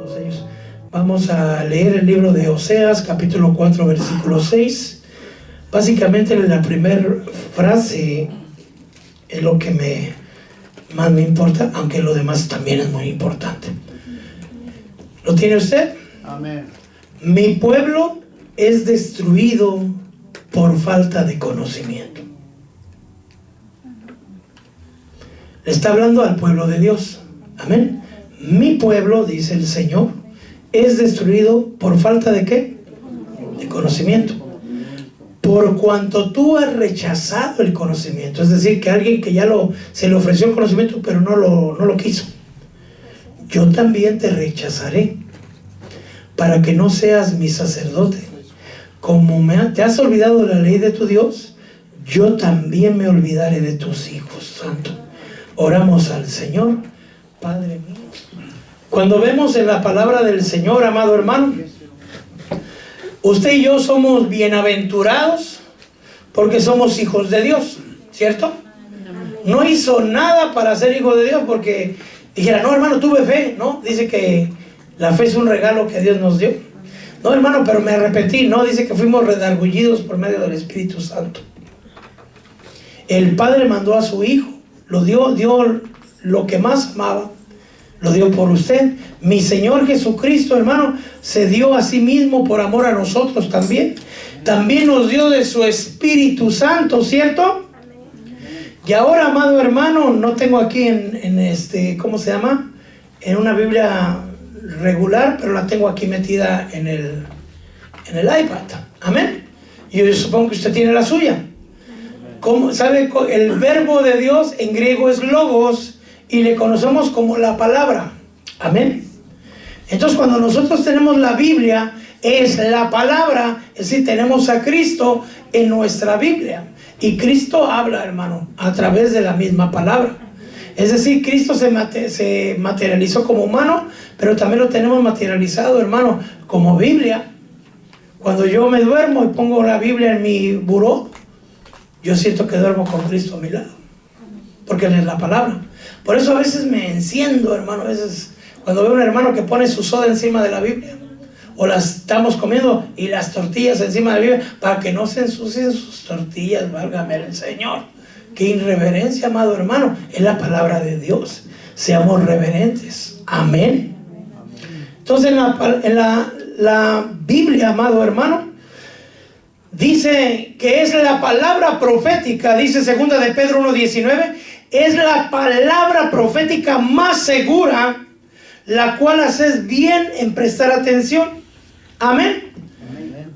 todos ellos. Vamos a leer el libro de Oseas, capítulo 4, versículo 6. Básicamente la primera frase es lo que más me importa, aunque lo demás también es muy importante. ¿Lo tiene usted? Amén. Mi pueblo es destruido por falta de conocimiento. Le está hablando al pueblo de Dios. Amén. Mi pueblo, dice el Señor, es destruido por falta de ¿qué? De conocimiento. Por cuanto tú has rechazado el conocimiento. Es decir, que alguien que ya se le ofreció el conocimiento, pero no lo quiso. Yo también te rechazaré, para que no seas mi sacerdote. Como te has olvidado de la ley de tu Dios, yo también me olvidaré de tus hijos. Santo. Oramos al Señor. Padre mío, cuando vemos en la palabra del Señor, amado hermano, usted y yo somos bienaventurados porque somos hijos de Dios, ¿cierto? No hizo nada para ser hijo de Dios porque dijera, no hermano, tuve fe, ¿no? Dice que la fe es un regalo que Dios nos dio. No hermano, pero me arrepentí, no, dice que fuimos redargullidos por medio del Espíritu Santo. El Padre mandó a su Hijo, dio lo que más amaba, lo dio por usted. Mi Señor Jesucristo, hermano, se dio a sí mismo por amor a nosotros también. También nos dio de su Espíritu Santo, ¿cierto? Y ahora, amado hermano, no tengo aquí ¿cómo se llama? En una Biblia regular, pero la tengo aquí metida en el iPad. Amén. Y yo supongo que usted tiene la suya. ¿Cómo sabe? El verbo de Dios en griego es logos y le conocemos como la palabra. Amén. Entonces cuando nosotros tenemos la Biblia, es la palabra, es decir, tenemos a Cristo en nuestra Biblia. Y Cristo habla, hermano, a través de la misma palabra. Es decir, Cristo se materializó como humano, pero también lo tenemos materializado, hermano, como Biblia. Cuando yo me duermo y pongo la Biblia en mi buró, yo siento que duermo con Cristo a mi lado, porque Él es la palabra. Por eso a veces me enciendo, hermano, a veces cuando veo a un hermano que pone su soda encima de la Biblia, o las estamos comiendo y las tortillas encima de la Biblia, para que no se ensucien sus tortillas, válgame el Señor. Qué irreverencia, amado hermano, es la palabra de Dios. Seamos reverentes. Amén. Entonces en la Biblia, amado hermano, dice que es la palabra profética, dice 2 de Pedro 1:19, es la palabra profética más segura, la cual haces bien en prestar atención. Amén.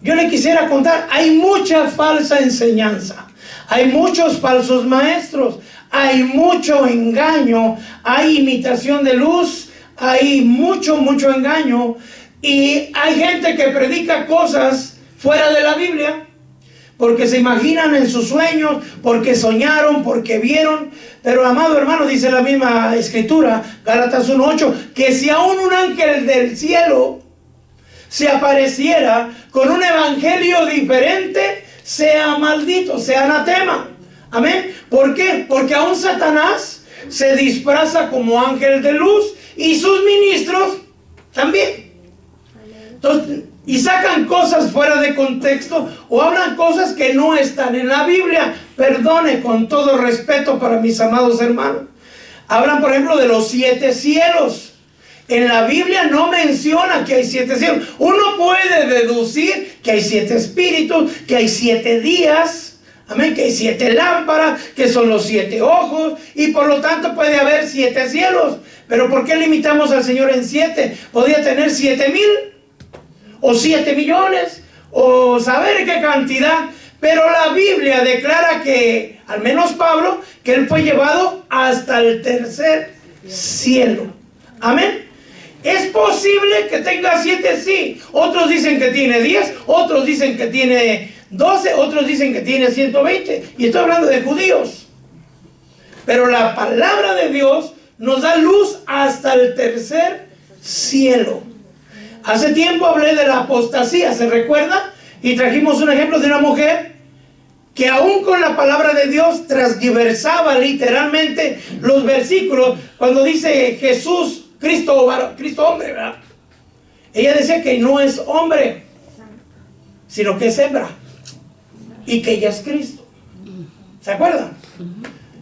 Yo le quisiera contar, hay mucha falsa enseñanza, hay muchos falsos maestros, hay mucho engaño, hay imitación de luz, hay mucho engaño, y hay gente que predica cosas fuera de la Biblia, porque se imaginan en sus sueños, porque soñaron, porque vieron. Pero amado hermano, dice la misma escritura, Gálatas 1:8, que si aún un ángel del cielo se apareciera con un evangelio diferente, sea maldito, sea anatema. Amén. ¿Por qué? Porque aún Satanás se disfraza como ángel de luz y sus ministros también. Entonces, y sacan cosas fuera de contexto o hablan cosas que no están en la Biblia. Perdone, con todo respeto para mis amados hermanos. Hablan, por ejemplo, de los 7 cielos. En la Biblia no menciona que hay 7 cielos. Uno puede deducir que hay 7 espíritus, que hay 7 días, amén, que hay 7 lámparas, que son los 7 ojos, y por lo tanto puede haber 7 cielos. Pero ¿por qué limitamos al Señor en 7? Podría tener 7,000 o 7 millones, o saber qué cantidad. Pero la Biblia declara que, al menos Pablo, que él fue llevado hasta el tercer cielo. Amén. ¿Es posible que tenga 7? Sí. Otros dicen que tiene 10, otros dicen que tiene 12, otros dicen que tiene 120. Y estoy hablando de judíos. Pero la palabra de Dios nos da luz hasta el tercer cielo. Hace tiempo hablé de la apostasía, ¿se recuerda? Y trajimos un ejemplo de una mujer que aún con la palabra de Dios transgiversaba literalmente los versículos. Cuando dice Jesús, Cristo hombre, ¿verdad? ella decía que no es hombre, sino que es hembra, y que ella es Cristo. ¿Se acuerdan?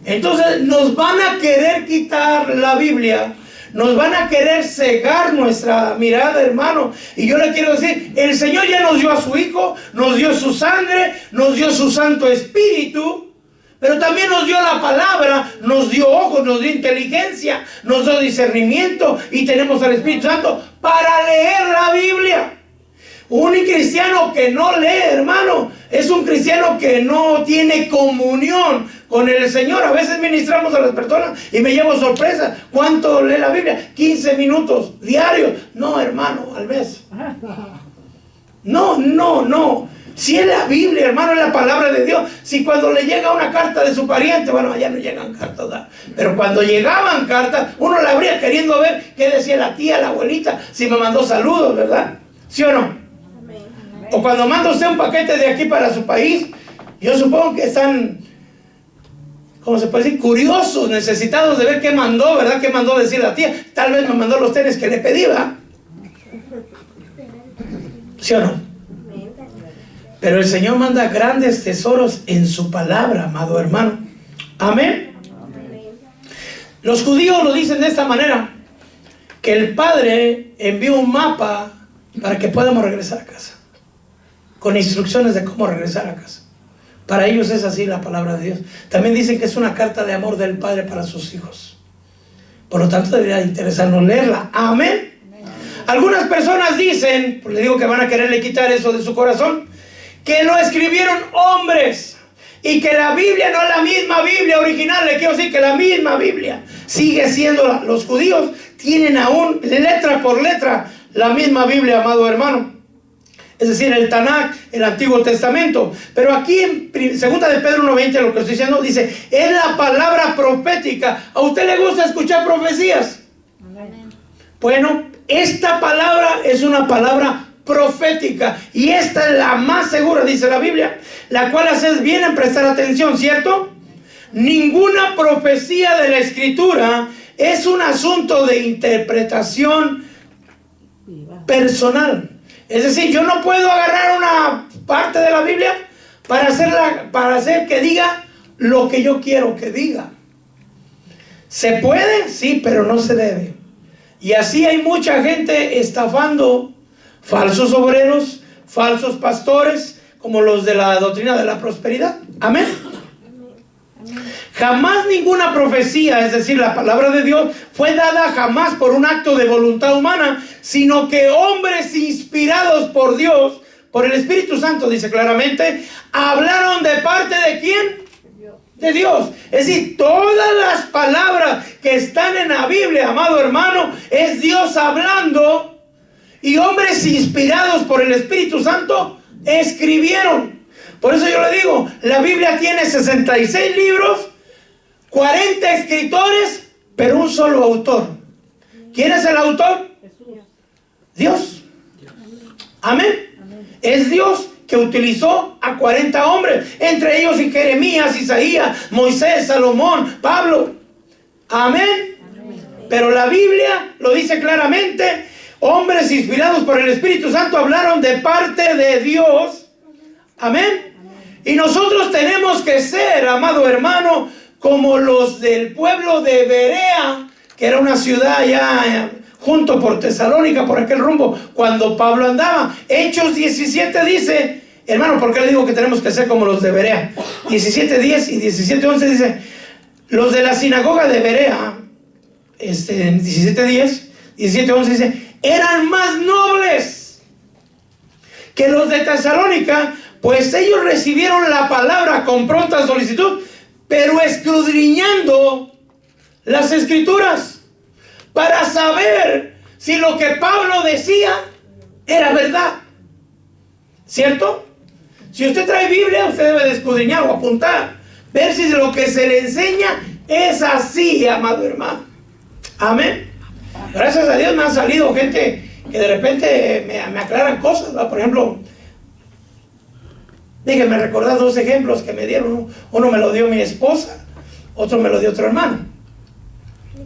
Entonces nos van a querer quitar la Biblia, nos van a querer cegar nuestra mirada, hermano. Y yo le quiero decir, el Señor ya nos dio a su Hijo, nos dio su sangre, nos dio su Santo Espíritu, pero también nos dio la palabra, nos dio ojos, nos dio inteligencia, nos dio discernimiento, y tenemos al Espíritu Santo para leer la Biblia. Un cristiano que no lee, hermano, es un cristiano que no tiene comunión con el Señor. A veces ministramos a las personas y me llevo sorpresa. ¿Cuánto lee la Biblia? 15 minutos diarios. No, hermano, al mes. No. Si es la Biblia, hermano, es la palabra de Dios. Si cuando le llega una carta de su pariente, bueno, allá no llegan cartas, ¿verdad? Pero cuando llegaban cartas, uno la abría queriendo ver qué decía la tía, la abuelita, si me mandó saludos, ¿verdad? ¿Sí o no? O cuando manda usted un paquete de aquí para su país, yo supongo que están, ¿cómo se puede decir? Curiosos, necesitados de ver qué mandó, ¿verdad? ¿Qué mandó decir la tía? Tal vez me mandó los tenis que le pedí, ¿verdad? ¿Sí o no? Pero el Señor manda grandes tesoros en su palabra, amado hermano. Amén. Los judíos lo dicen de esta manera, que el Padre envió un mapa para que podamos regresar a casa, con instrucciones de cómo regresar a casa. Para ellos es así la palabra de Dios. También dicen que es una carta de amor del Padre para sus hijos. Por lo tanto, debería interesarnos leerla. Amén. Algunas personas dicen, pues le digo que van a quererle quitar eso de su corazón, que lo escribieron hombres y que la Biblia no es la misma Biblia original. Le quiero decir que la misma Biblia sigue siendo los judíos tienen aún letra por letra la misma Biblia, amado hermano. Es decir, el Tanakh, el Antiguo Testamento. Pero aquí en segunda de Pedro 1:20, lo que estoy diciendo, dice, es la palabra profética. ¿A usted le gusta escuchar profecías? Amén. Bueno, esta palabra es una palabra profética, y esta es la más segura, dice la Biblia, la cual haces bien en prestar atención, ¿cierto? Ninguna profecía de la Escritura es un asunto de interpretación personal. Es decir, yo no puedo agarrar una parte de la Biblia para hacer que diga lo que yo quiero que diga. ¿Se puede? Sí, pero no se debe. Y así hay mucha gente estafando, falsos obreros, falsos pastores, como los de la doctrina de la prosperidad. Amén. Jamás ninguna profecía, es decir, la palabra de Dios, fue dada jamás por un acto de voluntad humana, sino que hombres inspirados por Dios, por el Espíritu Santo, dice claramente, hablaron de parte de ¿quién? De Dios. Es decir, todas las palabras que están en la Biblia, amado hermano, es Dios hablando, y hombres inspirados por el Espíritu Santo escribieron. Por eso yo le digo, la Biblia tiene 66 libros, 40 escritores, pero un solo autor. ¿Quién es el autor? Dios. Amén. Es Dios que utilizó a 40 hombres, entre ellos Jeremías, Isaías, Moisés, Salomón, Pablo. Amén. Pero la Biblia lo dice claramente, hombres inspirados por el Espíritu Santo hablaron de parte de Dios. Amén. Y nosotros tenemos que ser, amado hermano, como los del pueblo de Berea, que era una ciudad allá junto por Tesalónica, por aquel rumbo, cuando Pablo andaba. Hechos 17 dice, hermano, ¿por qué le digo que tenemos que ser como los de Berea? 17:10 y 17:11 dice, los de la sinagoga de Berea, 17:10, 17:11 dice, eran más nobles que los de Tesalónica, pues ellos recibieron la palabra con pronta solicitud, pero escudriñando las Escrituras para saber si lo que Pablo decía era verdad. ¿Cierto? Si usted trae Biblia, usted debe de escudriñar o apuntar, ver si lo que se le enseña es así, amado hermano. Amén. Gracias a Dios me han salido gente que de repente me aclaran cosas, ¿verdad? Por ejemplo, déjenme recordar 2 ejemplos que me dieron. Uno me lo dio mi esposa, otro me lo dio otro hermano.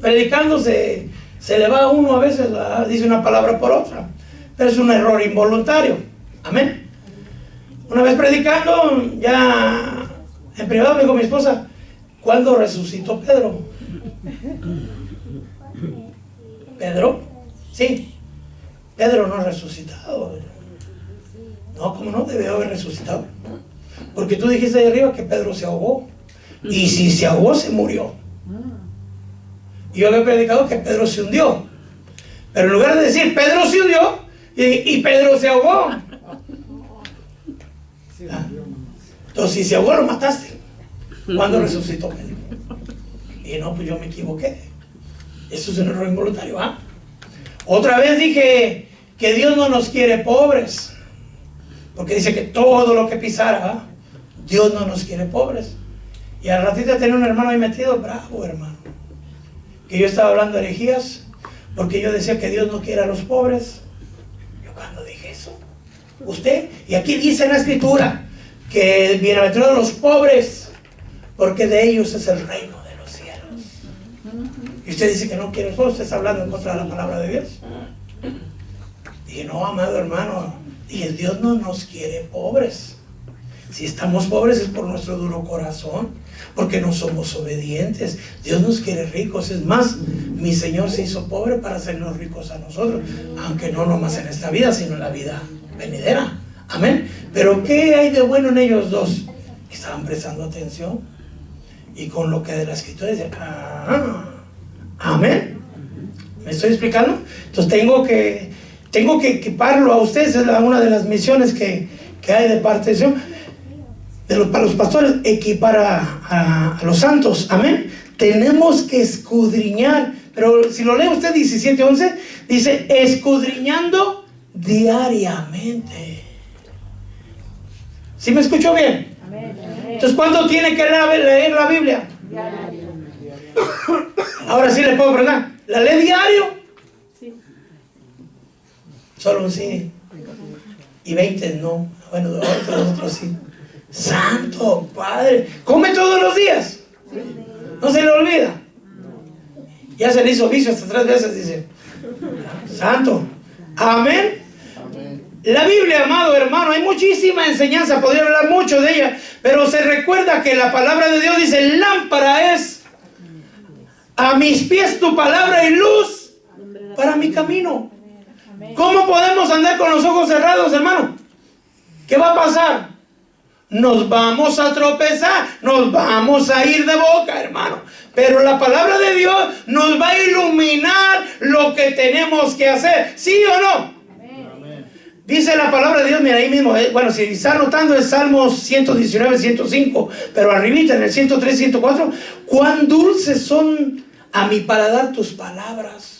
Predicando se le va a uno a veces, dice una palabra por otra. pero es un error involuntario. Amén. Una vez predicando, ya en privado me dijo mi esposa, ¿cuándo resucitó Pedro? ¿Pedro? Sí. Pedro no ha resucitado. No, ¿cómo no? Debió haber resucitado. Porque tú dijiste ahí arriba que Pedro se ahogó. Y si se ahogó, se murió. Y yo había predicado que Pedro se hundió. Pero en lugar de decir Pedro se hundió y Pedro se ahogó. Entonces, si se ahogó, lo mataste. ¿Cuándo resucitó Pedro? Y no, pues yo me equivoqué. Eso es un error involuntario, ¿ah? Otra vez dije que Dios no nos quiere pobres. Porque dice que todo lo que pisara, ¿ah? Dios no nos quiere pobres. Y al ratito tenía un hermano ahí metido, bravo hermano, que yo estaba hablando herejías, porque yo decía que Dios no quiere a los pobres. Yo cuando dije eso, usted, y aquí dice en la escritura, que bienaventurados los pobres, porque de ellos es el reino de los cielos. Y usted dice que no quiere a los pobres, usted está hablando en contra de la palabra de Dios. Dije, no, amado hermano, dije, Dios no nos quiere pobres. Si estamos pobres es por nuestro duro corazón, porque no somos obedientes. Dios nos quiere ricos. Es más, mi Señor se hizo pobre para hacernos ricos a nosotros, aunque no nomás en esta vida, sino en la vida venidera. Amén. Pero ¿qué hay de bueno en ellos dos? Estaban prestando atención y con lo que de la escritura dice, amén. ¿Me estoy explicando? Entonces tengo que equiparlo a ustedes. Es una de las misiones que hay de parte de Dios. Para los pastores, equipar a los santos. Amén. Tenemos que escudriñar. Pero si lo lee usted 17:11, dice escudriñando diariamente. ¿Sí me escuchó bien? Amén. Entonces, ¿cuándo tiene que leer la Biblia? Diario. Ahora sí le puedo preguntar, ¿la lee diario? Sí. Solo un sí. Y 20 no. Bueno, otros sí. Santo Padre, come todos los días, no se le olvida. Ya se le hizo vicio hasta 3 veces, dice. Santo, amén. La Biblia, amado hermano, hay muchísima enseñanza, podría hablar mucho de ella, pero se recuerda que la palabra de Dios dice, lámpara es a mis pies tu palabra y luz para mi camino. ¿Cómo podemos andar con los ojos cerrados, hermano? ¿Qué va a pasar? Nos vamos a tropezar, nos vamos a ir de boca, hermano. Pero la palabra de Dios nos va a iluminar lo que tenemos que hacer, ¿sí o no? Amén. Dice la palabra de Dios, mira ahí mismo, bueno, si está anotando es Salmos 119, 105, pero arribita en el 103, 104, cuán dulces son a mi paladar tus palabras.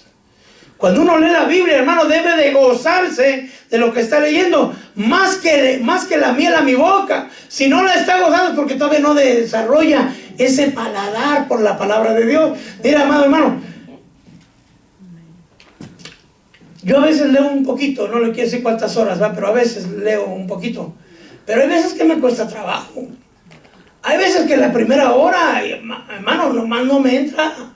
Cuando uno lee la Biblia, hermano, debe de gozarse de lo que está leyendo, más que la miel a mi boca. Si no la está gozando es porque todavía no desarrolla ese paladar por la palabra de Dios. Mira, amado hermano, yo a veces leo un poquito, no le quiero decir cuántas horas, ¿va? Pero a veces leo un poquito. Pero hay veces que me cuesta trabajo. Hay veces que la primera hora, hermano, nomás no me entra.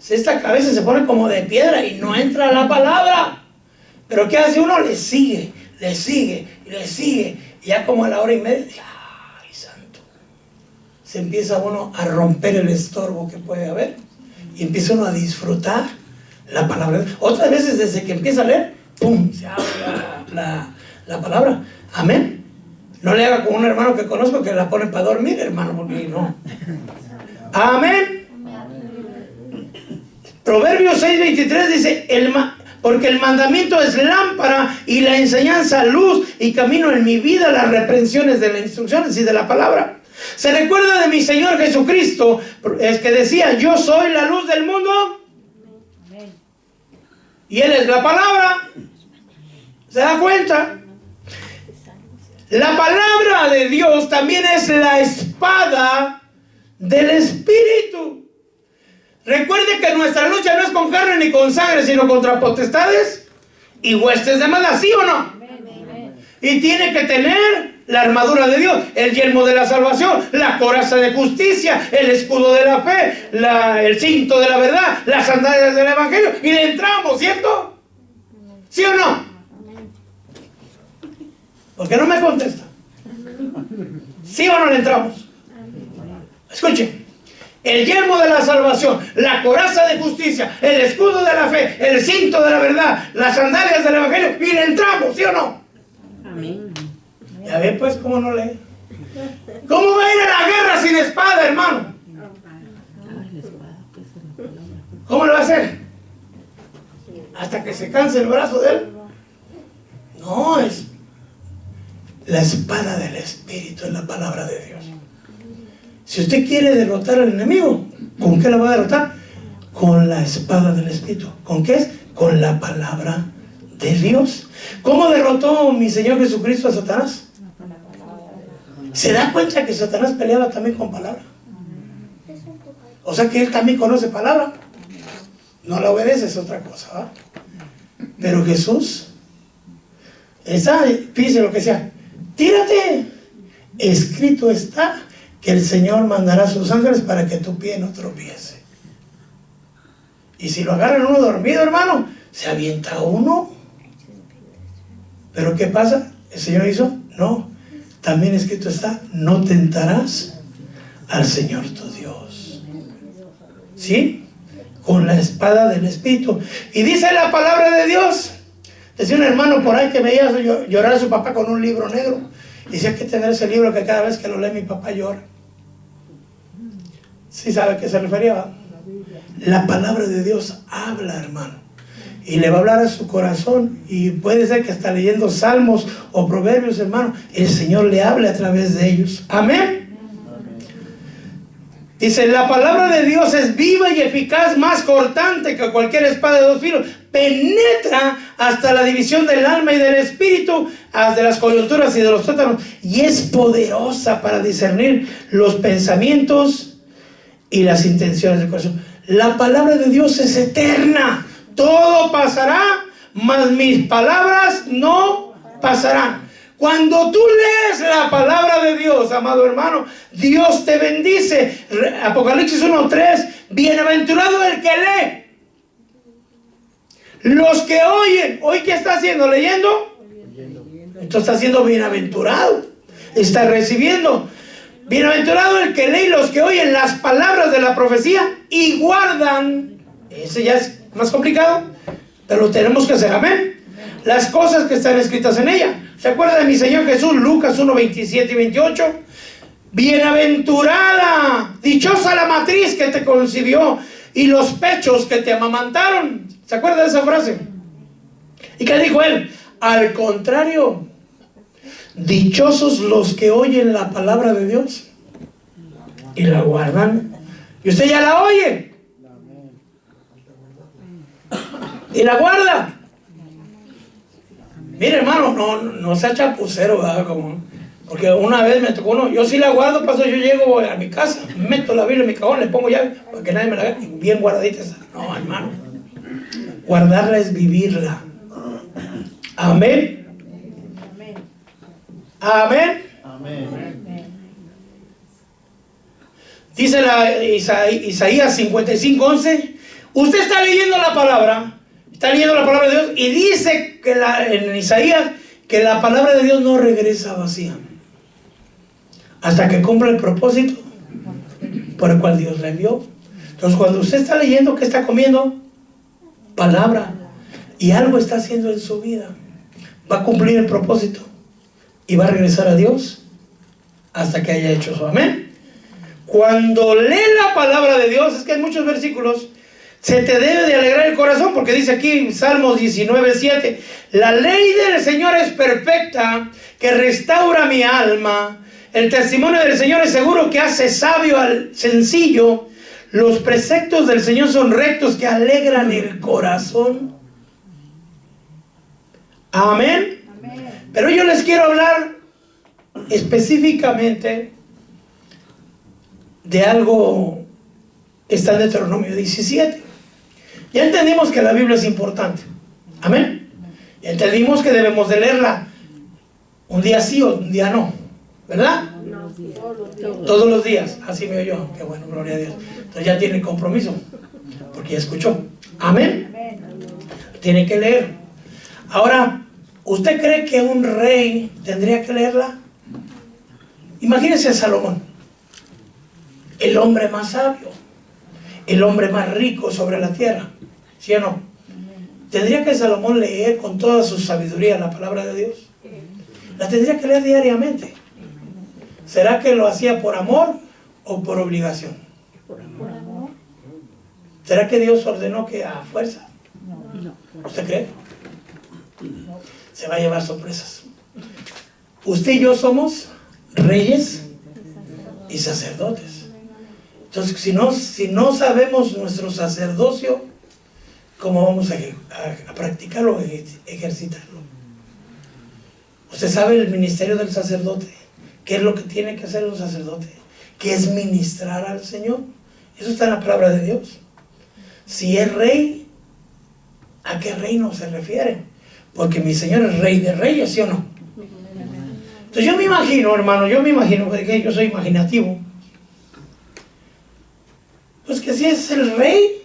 Esta cabeza se pone como de piedra y no entra la palabra. Pero ¿qué hace uno? Le sigue. Y ya como a la hora y media, ¡ay, santo! Se empieza uno a romper el estorbo que puede haber. Y empieza uno a disfrutar la palabra. Otras veces desde que empieza a leer, ¡pum! Se abre la palabra. Amén. No le haga como un hermano que conozco que la pone para dormir, hermano, porque no. Amén. Proverbios 6:23 dice, porque el mandamiento es lámpara y la enseñanza luz y camino en mi vida las reprensiones de las instrucciones y de la palabra. Se recuerda de mi Señor Jesucristo, es que decía, yo soy la luz del mundo y Él es la palabra. ¿Se da cuenta? La palabra de Dios también es la espada del Espíritu. Recuerde que nuestra lucha no es con carne ni con sangre, sino contra potestades y huestes de maldad, ¿sí o no? Amén. Y tiene que tener la armadura de Dios, el yelmo de la salvación, la coraza de justicia, el escudo de la fe, el cinto de la verdad, las sandalias del evangelio, y le entramos, ¿cierto? ¿Sí o no? ¿Por qué no me contesta? ¿Sí o no le entramos? Escuchen. El yelmo de la salvación, la coraza de justicia, el escudo de la fe, el cinto de la verdad, las sandalias del evangelio, y le entramos, ¿sí o no? Amén. Ya ve pues cómo no lee. ¿Cómo va a ir a la guerra sin espada, hermano? ¿Cómo lo va a hacer? Hasta que se canse el brazo de él. No, es la espada del Espíritu, es la palabra de Dios. Si usted quiere derrotar al enemigo, ¿con qué lo va a derrotar? Con la espada del Espíritu. ¿Con qué es? Con la palabra de Dios. ¿Cómo derrotó mi Señor Jesucristo a Satanás? ¿Se da cuenta que Satanás peleaba también con palabra? O sea que él también conoce palabra. No la obedece, es otra cosa, ¿va? Pero Jesús, dice lo que sea, tírate, escrito está que el Señor mandará a sus ángeles para que tu pie no tropiece. Y si lo agarran uno dormido, hermano, se avienta uno. Pero ¿qué pasa? ¿El Señor hizo? No. También escrito está, no tentarás al Señor tu Dios. ¿Sí? Con la espada del Espíritu. Y dice la palabra de Dios. Decía un hermano por ahí que veía llorar a su papá con un libro negro. Dice, hay que tener ese libro que cada vez que lo lee mi papá llora. ¿Sí sabe a qué se refería? La palabra de Dios habla, hermano. Y le va a hablar a su corazón. Y puede ser que hasta leyendo salmos o proverbios, hermano, el Señor le hable a través de ellos. Amén. Dice, la palabra de Dios es viva y eficaz, más cortante que cualquier espada de dos filos. Penetra hasta la división del alma y del espíritu, hasta las coyunturas y de los tuétanos. Y es poderosa para discernir los pensamientos y las intenciones del corazón. La palabra de Dios es eterna. Todo pasará, mas mis palabras no pasarán. Cuando tú lees la palabra de Dios, amado hermano, Dios te bendice. Apocalipsis 1:3, bienaventurado el que lee. Los que oyen, ¿hoy qué está haciendo? ¿Leyendo? Entonces está siendo bienaventurado. Está recibiendo. Bienaventurado el que lee y los que oyen las palabras de la profecía y guardan. Ese ya es más complicado, pero lo tenemos que hacer, amén. Las cosas que están escritas en ella. ¿Se acuerda de mi Señor Jesús? Lucas 1:27 y 28. Bienaventurada, dichosa la matriz que te concibió y los pechos que te amamantaron. ¿Se acuerda de esa frase? ¿Y qué dijo él? Al contrario, dichosos los que oyen la palabra de Dios y la guardan. Y usted ya la oye y la guarda. Mire, hermano, no sea chapucero, ¿verdad? Porque una vez me tocó uno, yo sí la guardo, paso, yo llego a mi casa, meto la Biblia en mi cajón, le pongo llave para que nadie me la vea, bien guardadita esa. No, hermano, guardarla es vivirla. Amén. Amén. Amén. Dice Isaías 55:11, usted está leyendo la palabra. Está leyendo la palabra de Dios y dice que en Isaías que la palabra de Dios no regresa vacía hasta que cumpla el propósito por el cual Dios la envió. Entonces cuando usted está leyendo, ¿qué está comiendo? Palabra. Y algo está haciendo en su vida. Va a cumplir el propósito y va a regresar a Dios hasta que haya hecho eso. Amén. Cuando lee la palabra de Dios, es que hay muchos versículos, se te debe de alegrar el corazón, porque dice aquí Salmos 19:7, la ley del Señor es perfecta, que restaura mi alma. El testimonio del Señor es seguro, que hace sabio al sencillo. Los preceptos del Señor son rectos, que alegran el corazón. Amén. Amén. Pero yo les quiero hablar específicamente de algo que está en Deuteronomio 17. Ya entendimos que la Biblia es importante. Amén. Ya entendimos que debemos de leerla un día sí o un día no, ¿verdad? Todos los días. Así me oyó. Qué bueno, gloria a Dios. Entonces ya tiene compromiso, porque ya escuchó. Amén. Tiene que leer. Ahora, ¿Usted cree que un rey tendría que leerla? Imagínese a Salomón, el hombre más sabio, el hombre más rico sobre la tierra, ¿sí o no? ¿Tendría que Salomón leer con toda su sabiduría la palabra de Dios? La tendría que leer diariamente. ¿Será que lo hacía por amor o por obligación? ¿Será que Dios ordenó que a fuerza? ¿Usted cree? Se va a llevar sorpresas. Usted y yo somos reyes y sacerdotes. Entonces, si no sabemos nuestro sacerdocio, ¿cómo vamos a practicarlo, ejercitarlo? Usted sabe el ministerio del sacerdote. ¿Qué es lo que tiene que hacer un sacerdote? Que es ministrar al Señor. Eso está en la palabra de Dios. Si es rey, ¿a qué reino se refiere? Porque mi Señor es rey de reyes, ¿sí o no? Entonces yo me imagino, hermano, porque yo soy imaginativo. Pues que si es el rey,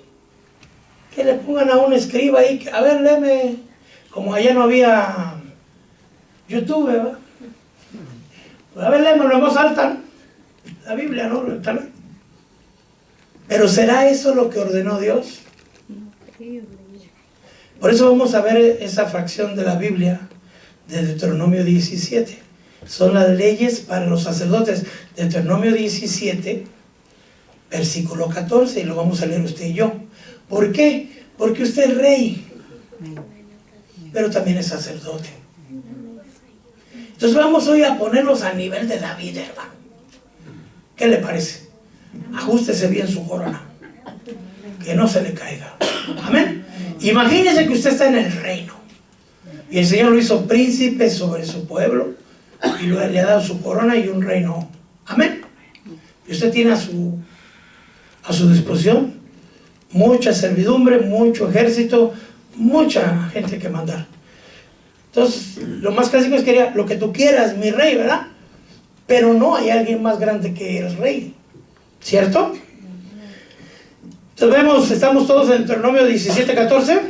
que le pongan a un escriba ahí, que, a ver, léeme, como allá no había YouTube, ¿verdad? Pues a ver, léemelo en voz alta, la Biblia, ¿no? Pero ¿será eso lo que ordenó Dios? Por eso vamos a ver esa fracción de la Biblia de Deuteronomio 17. Son las leyes para los sacerdotes. Deuteronomio 17, versículo 14, y lo vamos a leer usted y yo. ¿Por qué? Porque usted es rey, pero también es sacerdote. Entonces vamos hoy a ponerlos a nivel de David, hermano. ¿Qué le parece? Ajústese bien su corona, que no se le caiga. Amén. Imagínese que usted está en el reino y el Señor lo hizo príncipe sobre su pueblo y le ha dado su corona y un reino. Amén. Y usted tiene a su disposición mucha servidumbre, mucho ejército, mucha gente que mandar. Entonces, lo más clásico es que lo que tú quieras, mi rey, ¿verdad? Pero no hay alguien más grande que el rey, ¿cierto? Entonces estamos todos en Deuteronomio 17, 14.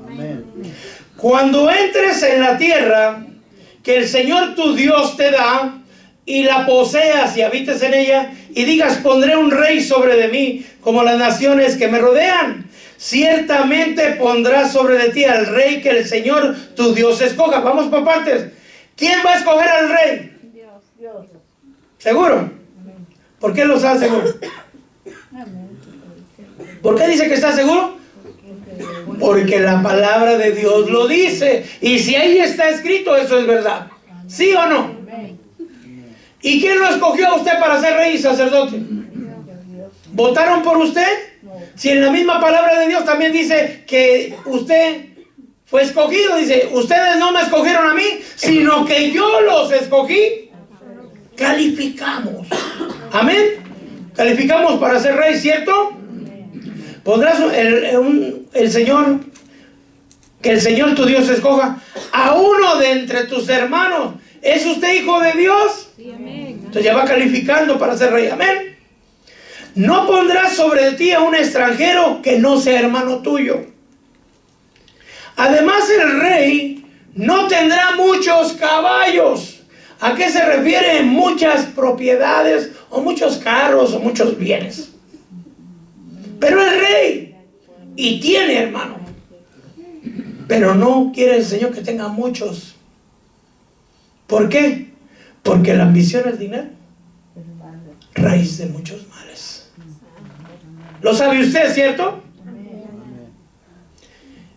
Amén. Cuando entres en la tierra que el Señor tu Dios te da y la poseas y habites en ella y digas, pondré un rey sobre de mí como las naciones que me rodean, ciertamente pondrás sobre de ti al rey que el Señor tu Dios escoja. Vamos por partes. ¿Quién va a escoger al rey? Dios. ¿Seguro? ¿Por qué lo está seguro? ¿Por qué dice que está seguro? Porque la palabra de Dios lo dice. Y si ahí está escrito, eso es verdad. ¿Sí o no? ¿Y quién lo escogió a usted para ser rey y sacerdote? ¿Votaron por usted? Si en la misma palabra de Dios también dice que usted fue escogido. Dice, ustedes no me escogieron a mí, sino que yo los escogí. Calificamos. Amén. Calificamos para ser rey, ¿cierto? Pondrás el Señor, que el Señor tu Dios escoja a uno de entre tus hermanos. ¿Es usted hijo de Dios? Sí, amén. Entonces ya va calificando para ser rey. Amén. No pondrás sobre ti a un extranjero que no sea hermano tuyo. Además, el rey no tendrá muchos caballos. ¿A qué se refiere? Muchas propiedades o muchos carros o muchos bienes. Pero es rey y tiene, hermano. Pero no quiere el Señor que tenga muchos. ¿Por qué? Porque la ambición es dinero, raíz de muchos males. ¿Lo sabe usted, cierto?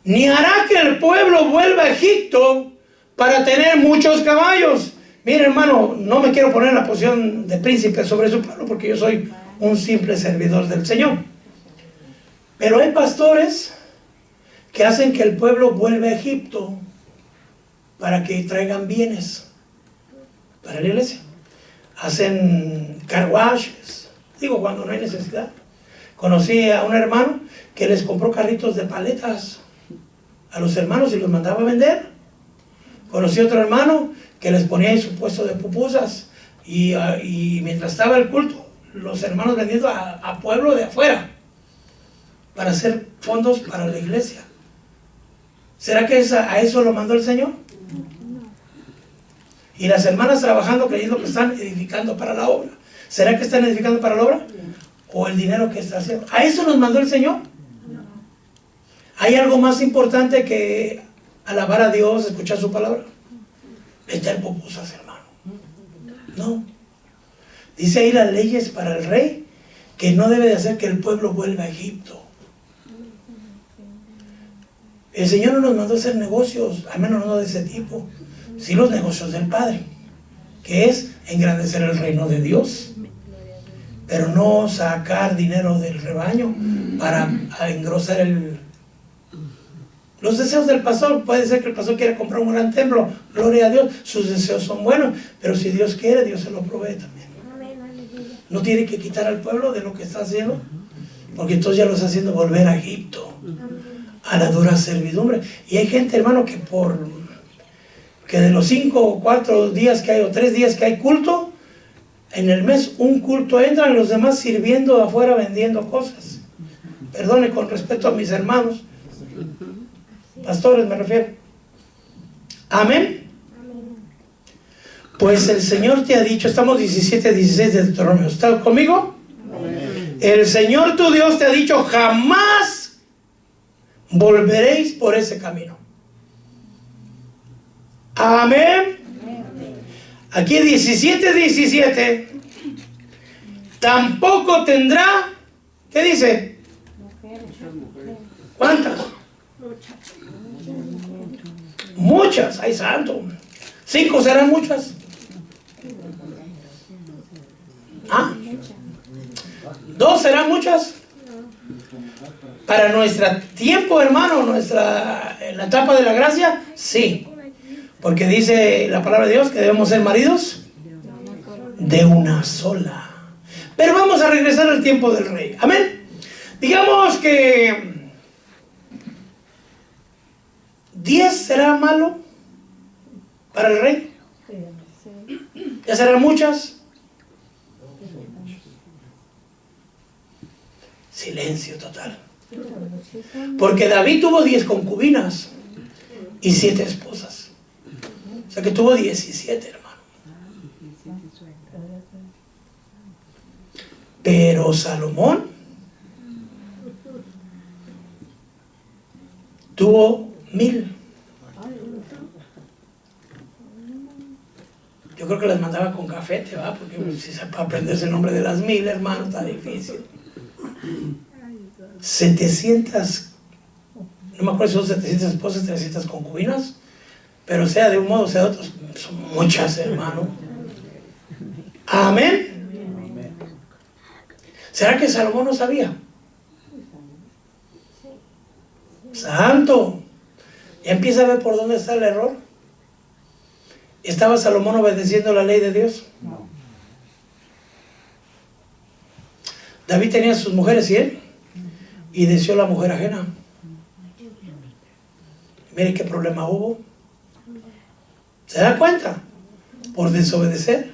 Ni hará que el pueblo vuelva a Egipto para tener muchos caballos. Mire, hermano, no me quiero poner en la posición de príncipe sobre su pueblo, porque yo soy un simple servidor del Señor. Pero hay pastores que hacen que el pueblo vuelva a Egipto para que traigan bienes para la iglesia. Hacen car washes, digo, cuando no hay necesidad. Conocí a un hermano que les compró carritos de paletas a los hermanos y los mandaba a vender. Conocí a otro hermano que les ponía en su puesto de pupusas y mientras estaba el culto, los hermanos vendiendo a pueblo de afuera para hacer fondos para la iglesia. ¿Será que a eso lo mandó el Señor? Y las hermanas trabajando creyendo que están edificando para la obra. ¿Será que están edificando para la obra? ¿O el dinero que está haciendo? ¿A eso nos mandó el Señor? ¿Hay algo más importante que alabar a Dios, escuchar su palabra? Meter pupusas, hermano. No. Dice ahí las leyes para el rey que no debe de hacer que el pueblo vuelva a Egipto. El Señor no nos mandó a hacer negocios, al menos no de ese tipo, sí los negocios del Padre, que es engrandecer el reino de Dios, pero no sacar dinero del rebaño para engrosar los deseos del pastor. Puede ser que el pastor quiera comprar un gran templo, gloria a Dios, sus deseos son buenos, pero si Dios quiere, Dios se lo provee también. No tiene que quitar al pueblo de lo que está haciendo, porque entonces ya lo está haciendo volver a Egipto, a la dura servidumbre. Y hay gente, hermano, que de los 5 o 4 días que hay, o 3 días que hay culto, en el mes un culto entran, los demás sirviendo afuera, vendiendo cosas. Perdone, con respeto a mis hermanos, pastores me refiero. Amén. Pues el Señor te ha dicho, estamos 17:16 de Deuteronomio, ¿estás conmigo? Amén. El Señor tu Dios te ha dicho, jamás volveréis por ese camino. Amén. Aquí 17:17. Tampoco tendrá, ¿qué dice? ¿Cuántas? Muchas, ay santo. 5 serán muchas. ¿Ah? 2 serán muchas. Para nuestro tiempo, hermano, en la etapa de la gracia, sí. Porque dice la palabra de Dios que debemos ser maridos de una sola. Pero vamos a regresar al tiempo del rey. Amén. Digamos que 10 será malo para el rey. Ya serán muchas. Silencio total. Porque David tuvo 10 concubinas y 7 esposas. O sea que tuvo 17, hermano. Pero Salomón tuvo 1000. Yo creo que las mandaba con cafete, ¿va? Porque si se para aprenderse el nombre de las 1000, hermano, está difícil. 700, no me acuerdo si son 700 esposas, 300 concubinas, pero sea de un modo, sea de otro, son muchas, hermano. Amén. ¿Será que Salomón no sabía? Santo. Ya empieza a ver por dónde está el error. ¿Estaba Salomón obedeciendo la ley de Dios? No. David tenía sus mujeres y él, y deseó la mujer ajena. Mire qué problema hubo. ¿Se da cuenta? Por desobedecer.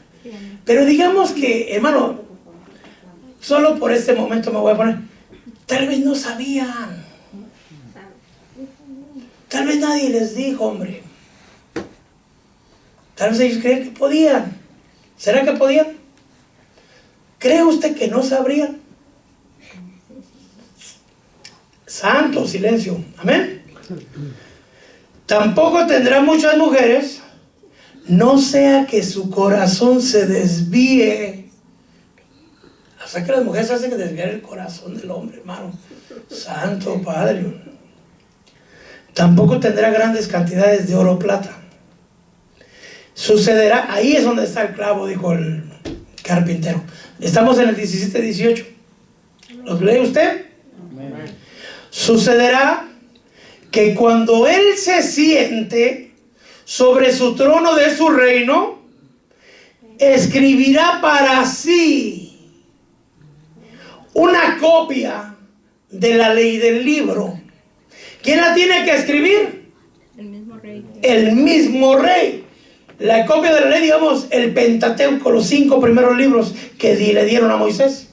Pero digamos que, hermano, solo por este momento me voy a poner, tal vez no sabían. Tal vez nadie les dijo, hombre. Tal vez ellos creen que podían. ¿Será que podían? ¿Cree usted que no sabrían? Santo silencio. Amén. Tampoco tendrá muchas mujeres, no sea que su corazón se desvíe. O sea que las mujeres hacen que desviar el corazón del hombre, hermano. Santo Padre. Tampoco tendrá grandes cantidades de oro o plata. Sucederá, ahí es donde está el clavo, dijo el carpintero. Estamos en el 17-18. ¿Los lee usted? Amén. Sucederá que cuando él se siente sobre su trono de su reino, escribirá para sí una copia de la ley del libro. ¿Quién la tiene que escribir? El mismo rey. El mismo rey. La copia de la ley, digamos, el Pentateuco, los 5 primeros libros que le dieron a Moisés.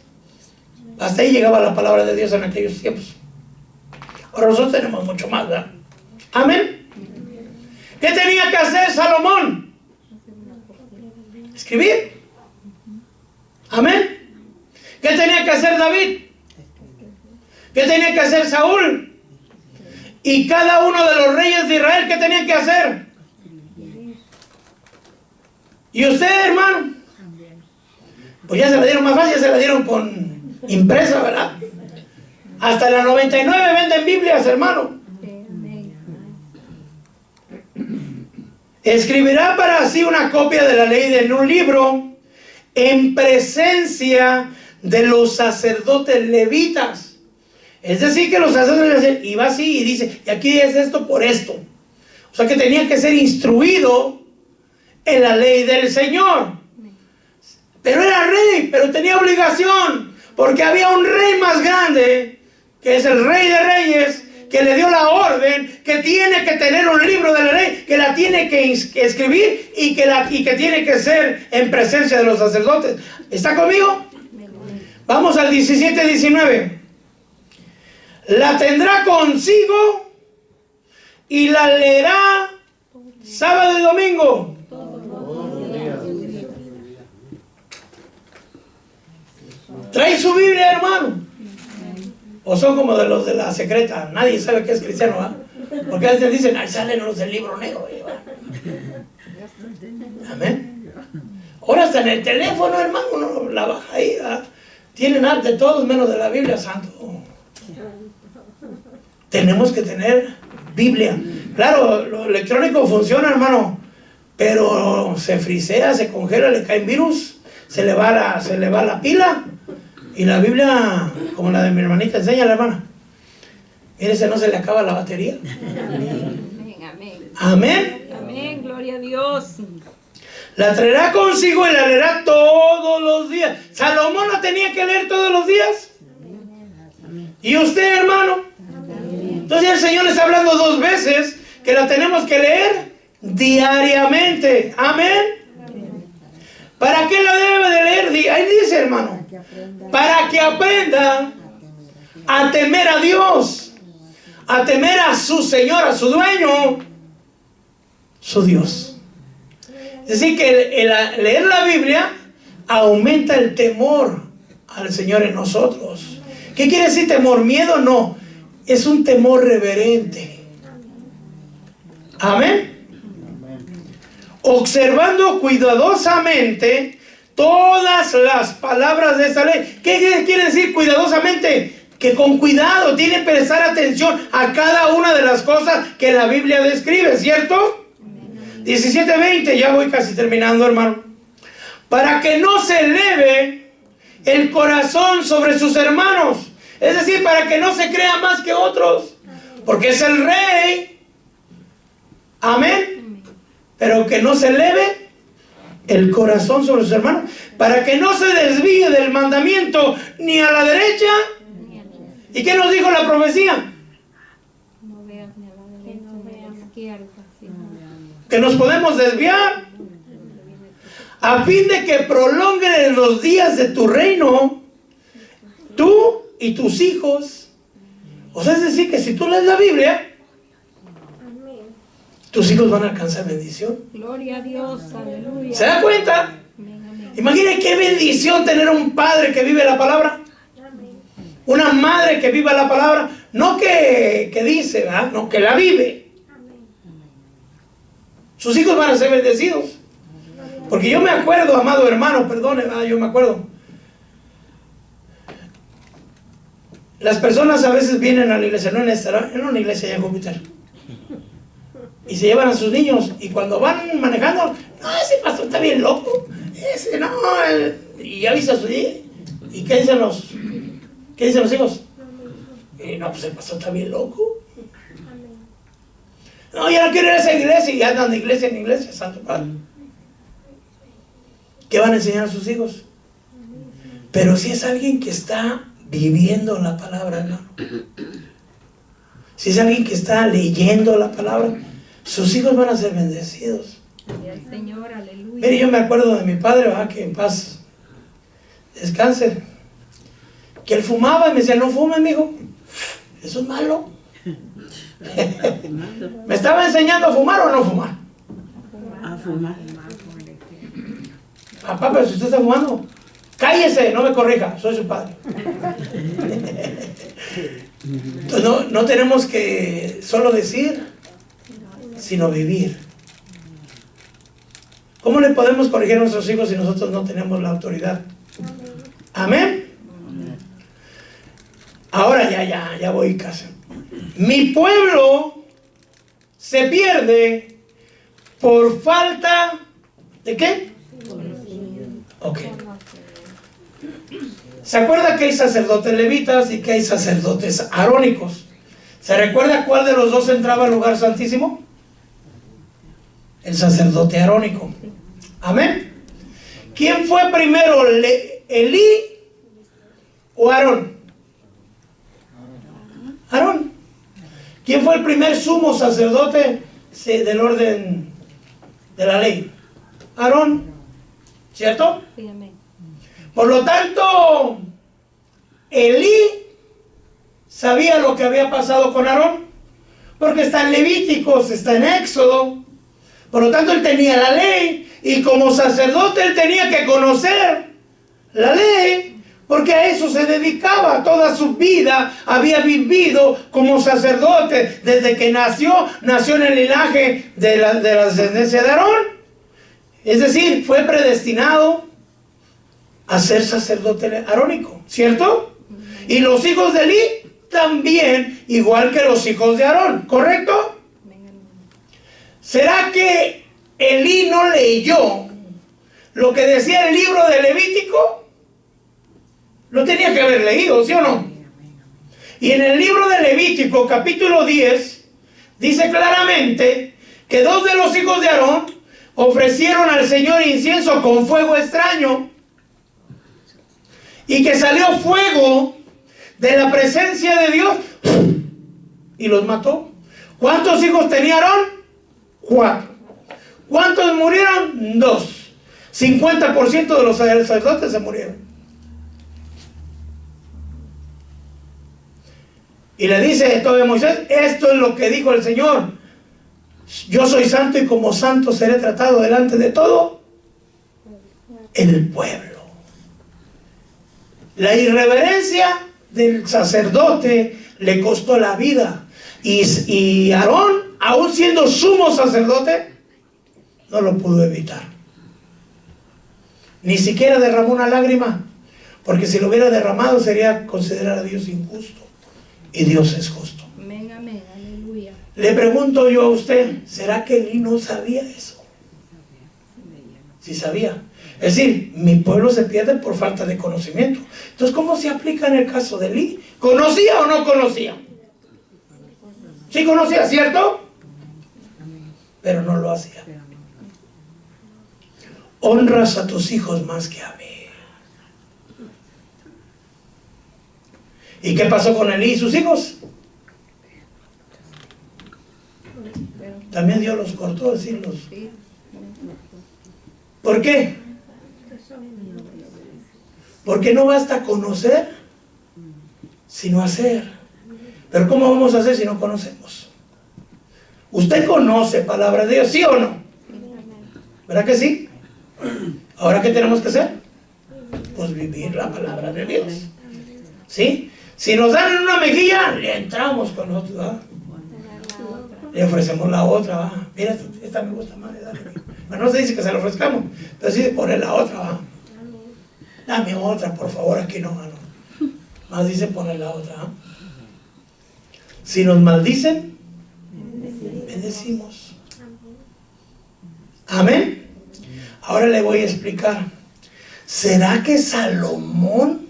Hasta ahí llegaba la palabra de Dios en aquellos tiempos. Ahora nosotros tenemos mucho más, ¿verdad? Amén. ¿Qué tenía que hacer Salomón? Escribir. Amén. ¿Qué tenía que hacer David? ¿Qué tenía que hacer Saúl? Y cada uno de los reyes de Israel, ¿qué tenían que hacer? ¿Y usted, hermano? Pues ya se la dieron más fácil, ya se la dieron con impresa, ¿verdad? Hasta la 99 venden Biblias, hermano. Escribirá para sí una copia de la ley en un libro en presencia de los sacerdotes levitas. Es decir, que los sacerdotes, y va así y dice, y aquí es esto por esto. O sea que tenía que ser instruido en la ley del Señor. Pero era rey, pero tenía obligación, porque había un rey más grande, que es el Rey de Reyes, que le dio la orden, que tiene que tener un libro de la ley, que la tiene que escribir y que tiene que ser en presencia de los sacerdotes. ¿Está conmigo? Vamos al 17-19. La tendrá consigo y la leerá sábado y domingo. ¿Trae su Biblia, hermano? ¿O son como de los de la secreta? Nadie sabe que es cristiano, ¿eh? Porque a veces dicen, ahí salen los del libro negro. Amén. Ahora hasta en el teléfono, hermano, uno la baja ahí, ¿verdad? Tienen arte todos menos de la Biblia, santo. Tenemos que tener Biblia. Claro, lo electrónico funciona, hermano, pero se frisea, se congela, le caen virus, se le va la pila. Y la Biblia, como la de mi hermanita, enseña a la hermana. Mire, no se le acaba la batería. Amén, amén. Amén. Amén, gloria a Dios. La traerá consigo y la leerá todos los días. ¿Salomón la tenía que leer todos los días? ¿Y usted, hermano? Entonces el Señor le está hablando 2 veces que la tenemos que leer diariamente. Amén. ¿Para qué la debe de leer? Ahí dice, hermano. Para que aprenda a temer a Dios, a temer a su Señor, a su dueño, su Dios. Es decir, que el leer la Biblia aumenta el temor al Señor en nosotros. ¿Qué quiere decir temor? ¿Miedo? No. Es un temor reverente. Amén. Observando cuidadosamente todas las palabras de esta ley. ¿Qué quiere decir cuidadosamente? Que con cuidado tiene que prestar atención a cada una de las cosas que la Biblia describe, ¿cierto? 17-20, ya voy casi terminando, hermano. Para que no se eleve el corazón sobre sus hermanos. Es decir, para que no se crea más que otros. Porque es el rey. Amén. Pero que no se eleve el corazón sobre sus hermanos, para que no se desvíe del mandamiento ni a la derecha. ¿Y qué nos dijo la profecía? No veas ni a la derecha ni a la izquierda. Que nos podemos desviar, a fin de que prolonguen los días de tu reino, tú y tus hijos. O sea, es decir, que si tú lees la Biblia, tus hijos van a alcanzar bendición. Gloria a Dios, aleluya. ¿Se da cuenta? Imaginen qué bendición tener un padre que vive la palabra. Una madre que viva la palabra. No que dice, ¿verdad? No, que la vive. Sus hijos van a ser bendecidos. Porque yo me acuerdo, amado hermano, perdone, ¿verdad? Yo me acuerdo. Las personas a veces vienen a la iglesia, no en una iglesia de Júpiter. Y se llevan a sus niños, y cuando van manejando, no, ese pastor está bien loco, ese no, y ya viste a su hijo. ¿Y qué dicen los hijos? No, pues el pastor está bien loco. No, yo no quiero ir a esa iglesia, y andan de iglesia en iglesia, santo padre. ¿Qué van a enseñar a sus hijos? Pero si es alguien que está viviendo la palabra, hermano, si es alguien que está leyendo la palabra, sus hijos van a ser bendecidos. Señor, aleluya. Mire, yo me acuerdo de mi padre, ¿verdad? Que en paz descanse, que él fumaba y me decía, no fumes, mijo, eso es malo. ¿Me estaba enseñando a fumar o a no fumar? A fumar. Papá, pero si usted está fumando, cállese, no me corrija, soy su padre. Entonces no tenemos que solo decir, sino vivir. ¿Cómo le podemos corregir a nuestros hijos si nosotros no tenemos la autoridad? Amén. Ahora ya voy casi. Mi pueblo se pierde por falta ¿de qué? Ok. ¿Se acuerda que hay sacerdotes levitas y que hay sacerdotes arónicos? ¿Se recuerda cuál de los dos entraba al lugar santísimo? El sacerdote arónico. Amén. ¿Quién fue primero, Elí o Aarón? Aarón. ¿Quién fue el primer sumo sacerdote del orden de la ley? Aarón, ¿cierto? Sí, amén. Por lo tanto, Elí sabía lo que había pasado con Aarón, porque está en Levíticos, está en Éxodo. Por lo tanto, él tenía la ley, y como sacerdote él tenía que conocer la ley, porque a eso se dedicaba. Toda su vida había vivido como sacerdote. Desde que nació en el linaje de la descendencia de Aarón. Es decir, fue predestinado a ser sacerdote arónico, ¿cierto? Y los hijos de Elí también, igual que los hijos de Aarón, ¿correcto? ¿Será que Elí no leyó lo que decía el libro de Levítico? Lo tenía que haber leído, ¿sí o no? Y en el libro de Levítico, capítulo 10, dice claramente que dos de los hijos de Aarón ofrecieron al Señor incienso con fuego extraño, y que salió fuego de la presencia de Dios y los mató. ¿Cuántos hijos tenía Aarón? 4. ¿Cuántos murieron? 2. 50% de los sacerdotes se murieron. Y le dice todavía Moisés, esto es lo que dijo el Señor: yo soy santo y como santo seré tratado delante de todo el pueblo. La irreverencia del sacerdote le costó la vida. Y Aarón, aún siendo sumo sacerdote, no lo pudo evitar. Ni siquiera derramó una lágrima, porque si lo hubiera derramado sería considerar a Dios injusto. Y Dios es justo. Amén, amén, aleluya. Le pregunto yo a usted, ¿será que Elí no sabía eso? Sí sabía. Es decir, mi pueblo se pierde por falta de conocimiento. Entonces, ¿cómo se aplica en el caso de Elí? ¿Conocía o no conocía? Sí conocía, ¿cierto? Pero no lo hacía. Honras a tus hijos más que a mí. ¿Y qué pasó con Elí y sus hijos? También Dios los cortó, decirlos. ¿Por qué? Porque no basta conocer, sino hacer. Pero ¿cómo vamos a hacer si no conocemos? ¿Usted conoce palabra de Dios, sí o no? ¿Verdad que sí? ¿Ahora qué tenemos que hacer? Pues vivir la palabra de Dios. ¿Sí? Si nos dan en una mejilla, le entramos con otro, ¿verdad? Le ofrecemos la otra, ¿verdad? Mira, esta me gusta más, dale. Bueno, no se dice que se la ofrezcamos, pero sí de poner la otra, ¿verdad? Dame otra, por favor, aquí no, no. Más dice poner la otra, ¿verdad? Si nos maldicen, bendecimos. Amén. Ahora le voy a explicar. ¿Será que Salomón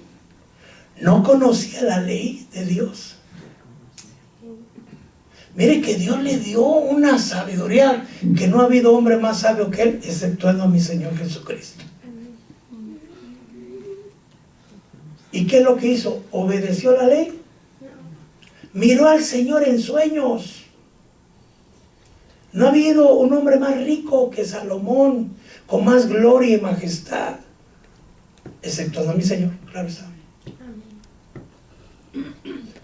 no conocía la ley de Dios? Mire que Dios le dio una sabiduría que no ha habido hombre más sabio que él, exceptuando a mi Señor Jesucristo. ¿Y qué es lo que hizo? ¿Obedeció la ley? Miró al Señor en sueños. No ha habido un hombre más rico que Salomón, con más gloria y majestad, exceptuando a mi Señor, claro está.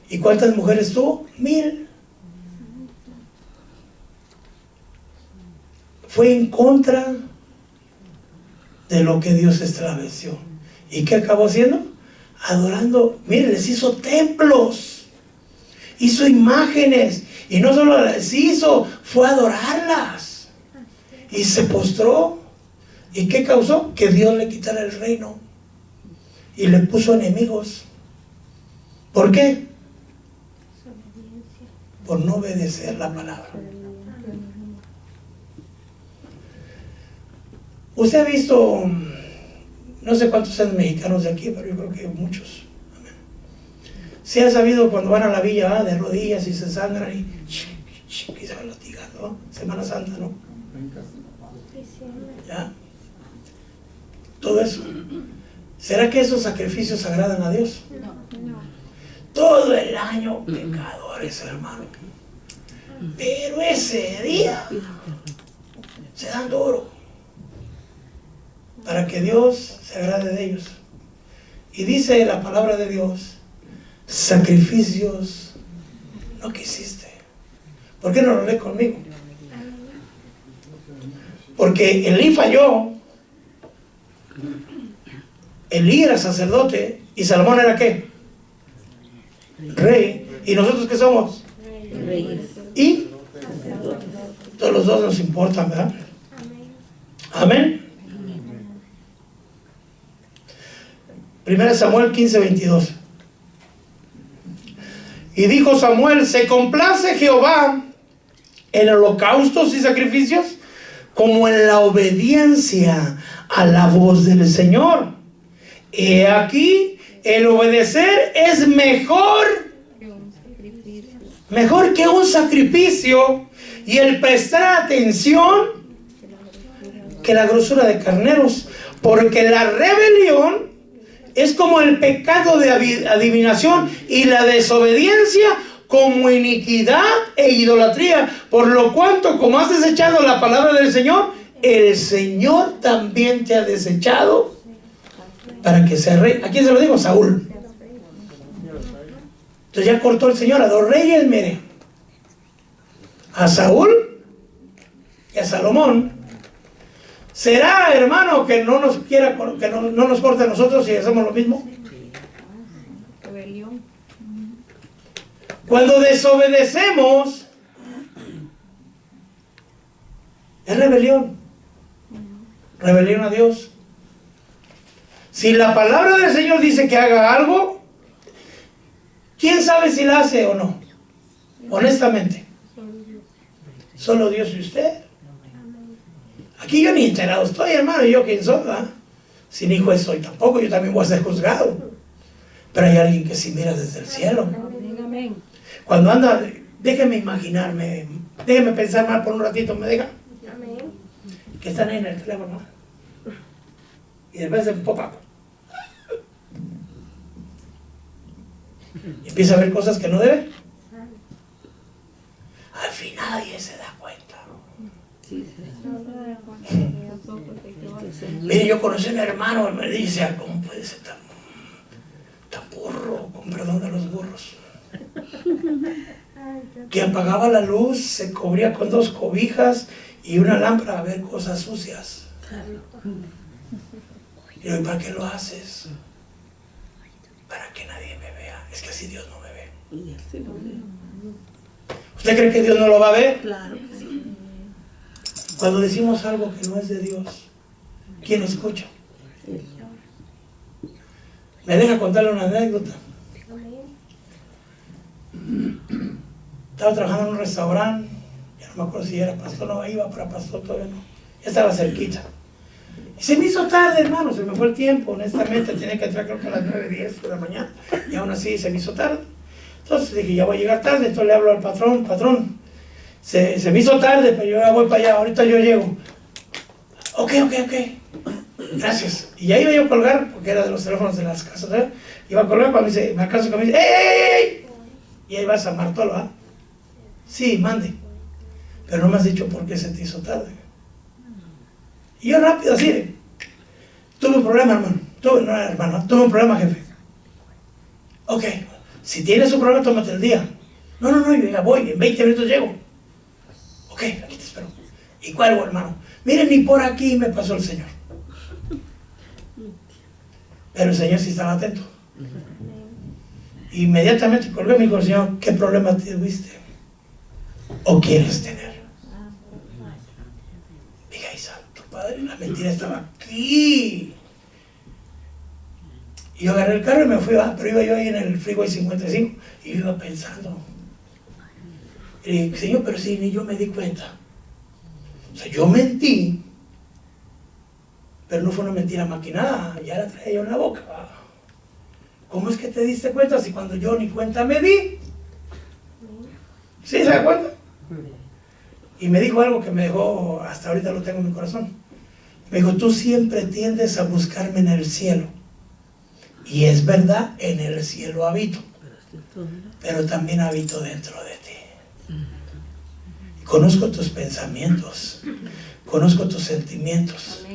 ¿Y cuántas mujeres tuvo? 1000. Fue en contra de lo que Dios estableció. ¿Y qué acabó haciendo? Adorando. Mire, les hizo templos, hizo imágenes, y no solo las hizo, fue a adorarlas, y se postró. ¿Y qué causó? Que Dios le quitara el reino y le puso enemigos. ¿Por qué? Por no obedecer la palabra. Usted ha visto, no sé cuántos son mexicanos de aquí, pero yo creo que muchos. Se ha sabido cuando van a la villa, de rodillas y se sangran y se van latigando, ¿no? Semana Santa, ¿no? ¿Ya? Todo eso. ¿Será que esos sacrificios agradan a Dios? No. Todo el año pecadores, hermano. Pero ese día se dan duro para que Dios se agrade de ellos. Y dice la palabra de Dios: sacrificios no quisiste. ¿Por qué no lo lee conmigo? Porque Elí falló. Elí era sacerdote y Salomón era ¿qué? Rey. ¿Y nosotros qué somos? Reyes. Y todos los dos nos importan, ¿verdad? Amén. 1 Samuel 15:22. Y dijo Samuel: ¿se complace Jehová en holocaustos y sacrificios, como en la obediencia a la voz del Señor? He aquí, el obedecer es mejor que un sacrificio, y el prestar atención que la grosura de carneros, porque la rebelión es como el pecado de adivinación, y la desobediencia como iniquidad e idolatría. Por lo cuanto, como has desechado la palabra del Señor, el Señor también te ha desechado para que sea rey. ¿A quién se lo digo? Saúl. Entonces ya cortó el Señor a dos reyes, mire, a Saúl y a Salomón. ¿Será, hermano, que no nos quiera, que no nos corte a nosotros si hacemos lo mismo? Rebelión. Cuando desobedecemos, es rebelión. Rebelión a Dios. Si la palabra del Señor dice que haga algo, ¿quién sabe si la hace o no? Honestamente. Solo Dios y usted. Aquí yo ni enterado estoy, hermano. ¿Y yo quién soy? Sin hijo soy tampoco. Yo también voy a ser juzgado. Pero hay alguien que sí mira desde el cielo. Cuando anda, déjeme imaginarme, déjeme pensar mal por un ratito, ¿me deja? Que están ahí en el teléfono. Y después se popa. Y empieza a ver cosas que no debe. Al final nadie se da cuenta. Mire, yo conocí a un hermano, me dice: ¿cómo puede ser tan burro, con perdón de los burros? Que apagaba la luz, se cubría con 2 cobijas y una lámpara a ver cosas sucias. Y yo: ¿y para qué lo haces? Para que nadie me vea. Es que así Dios no me ve. ¿Usted cree que Dios no lo va a ver? Claro que sí. Cuando decimos algo que no es de Dios, ¿quién escucha? Me deja contarle una anécdota. Estaba trabajando en un restaurante, ya no me acuerdo si era pastor, no iba para pastor, todavía no, ya estaba cerquita. Y se me hizo tarde, hermano, se me fue el tiempo, honestamente, tenía que entrar creo que a las 9:10 de la mañana, y aún así se me hizo tarde. Entonces dije: ya voy a llegar tarde. Entonces le hablo al patrón, se me hizo tarde, pero yo ya voy para allá, ahorita yo llego. Ok, gracias. Y ya iba yo a colgar, porque era de los teléfonos de las casas, ¿eh? Iba a colgar cuando me acaso que me dice: ¡Ey! Y ahí va San Bartolo, ¿ah? Sí, mande. Pero no me has dicho por qué se te hizo tarde. Y yo rápido así, tuve un problema, hermano. Tuve un problema, jefe. Ok, si tienes un problema, tómate el día. No, yo ya voy, en 20 minutos llego. Ok, aquí te espero. Y cuelgo, hermano. Miren, ni por aquí me pasó el Señor. Pero el Señor sí estaba atento. Inmediatamente colgué y me dijo: Señor, ¿qué problema tuviste o quieres tener? Dije: ay, santo Padre, la mentira estaba aquí. Y yo agarré el carro y me fui, pero iba yo ahí en el Freeway 55 y yo iba pensando. Y dije: Señor, pero sí, ni yo me di cuenta. O sea, yo mentí, pero no fue una mentira maquinada, ya la traía yo en la boca. ¿Cómo es que te diste cuenta si cuando yo ni cuenta me di? ¿Sí se da cuenta? Y me dijo algo que me dejó, hasta ahorita lo tengo en mi corazón. Me dijo: tú siempre tiendes a buscarme en el cielo. Y es verdad, en el cielo habito, pero también habito dentro de ti. Conozco tus pensamientos, conozco tus sentimientos,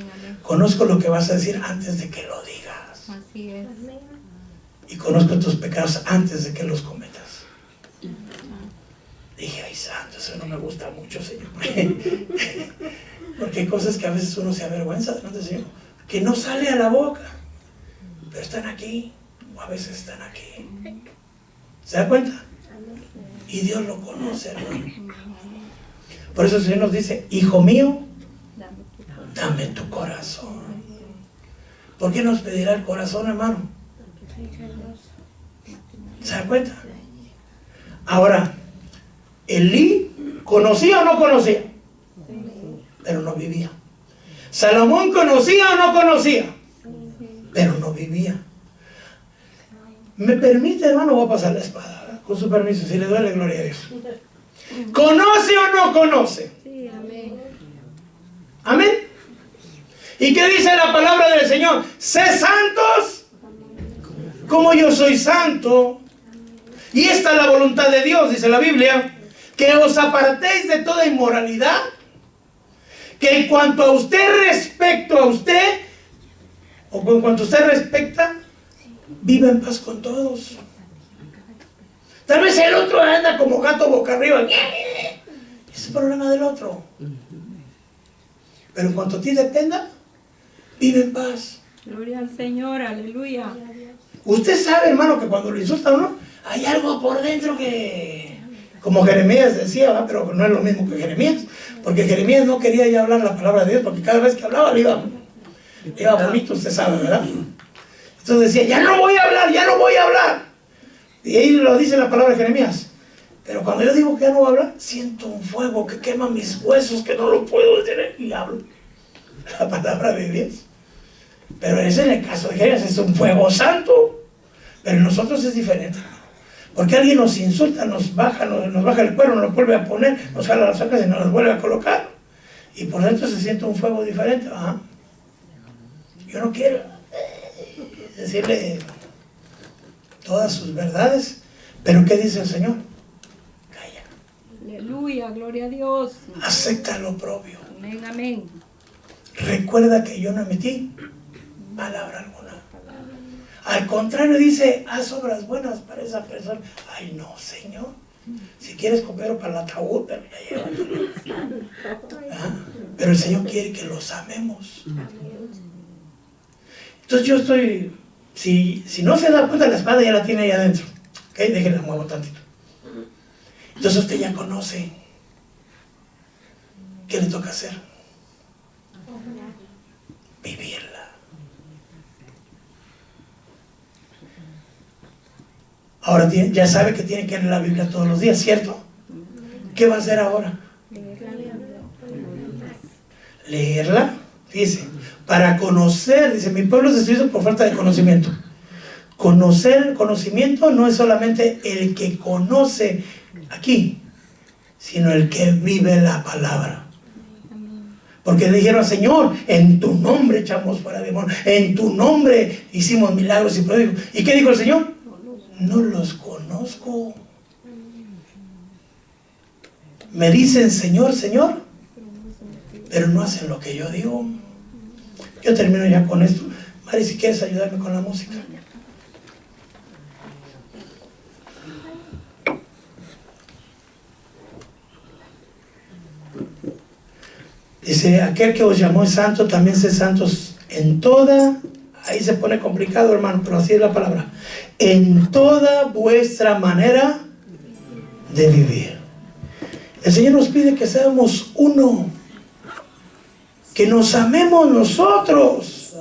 conozco lo que vas a decir antes de que lo digas. Así es. Y conozco tus pecados antes de que los cometas. Dije: ay, santo, eso no me gusta mucho, Señor. Porque hay cosas que a veces uno se avergüenza delante del Señor, que no sale a la boca, pero están aquí, o a veces están aquí. ¿Se da cuenta? Y Dios lo conoce, hermano. Por eso el Señor nos dice: hijo mío, dame tu corazón. ¿Por qué nos pedirá el corazón, hermano? ¿Se da cuenta? Ahora, Elí, ¿conocía o no conocía? Pero no vivía. Salomón, ¿conocía o no conocía? Pero no vivía. ¿Me permite, hermano? Voy a pasar la espada, ¿verdad? Con su permiso, si le duele, gloria a Dios. ¿Conoce o no conoce? Sí, amén. Amén. ¿Y qué dice la palabra del Señor? Sé santos como yo soy santo. Y esta es la voluntad de Dios, dice la Biblia, que os apartéis de toda inmoralidad, que en cuanto a usted, respecto a usted, o en cuanto a usted respecta, viva en paz con todos. Tal vez el otro anda como gato boca arriba. Ese es el problema del otro. Pero en cuanto a ti dependa, vive en paz. Gloria al Señor, aleluya. Usted sabe, hermano, que cuando lo insulta a uno, hay algo por dentro que, como Jeremías decía, ¿verdad? Pero no es lo mismo que Jeremías, porque Jeremías no quería ya hablar la palabra de Dios, porque cada vez que hablaba le iba bonito, usted sabe, ¿verdad? Entonces decía: ya no voy a hablar, ya no voy a hablar. Y ahí lo dice la palabra de Jeremías. Pero cuando yo digo que ya no voy a hablar, siento un fuego que quema mis huesos, que no lo puedo detener, y hablo la palabra de Dios. Pero ese, en el caso de Jeremías, es un fuego santo. Pero en nosotros es diferente, porque alguien nos insulta, nos baja el cuero, nos vuelve a poner, nos jala las sacas y nos las vuelve a colocar. Y por dentro se siente un fuego diferente. Ajá. Yo no quiero decirle todas sus verdades, pero ¿qué dice el Señor? Calla. Aleluya, gloria a Dios. Acepta lo propio. Amén, amén. Recuerda que yo no emití palabra alguna. Al contrario, dice: haz obras buenas para esa persona. Ay, no, Señor. Si quieres coopero para el ataúd, pero ya llévatelo. Pero el Señor quiere que los amemos. Entonces yo estoy... Si no se da cuenta, la espada ya la tiene ahí adentro. ¿Ok? Déjenla, muevo tantito. Entonces usted ya conoce. ¿Qué le toca hacer? Vivirla. Ahora ya sabe que tiene que leer la Biblia todos los días, ¿cierto? ¿Qué va a hacer ahora? Leerla, dice, para conocer, dice: mi pueblo es destruido por falta de conocimiento. Conocer, conocimiento no es solamente el que conoce aquí, sino el que vive la palabra. Porque le dijeron: Señor, en tu nombre echamos fuera demonios, en tu nombre hicimos milagros y prodigios. ¿Y qué dijo el Señor? No los conozco. Me dicen: Señor, Señor, pero no hacen lo que yo digo. Yo termino ya con esto. Mari, si quieres ayudarme con la música. Dice: aquel que os llamó es santo, también sed santos en toda Ahí se pone complicado, hermano, pero así es la palabra. En toda vuestra manera de vivir. El Señor nos pide que seamos uno, que nos amemos nosotros.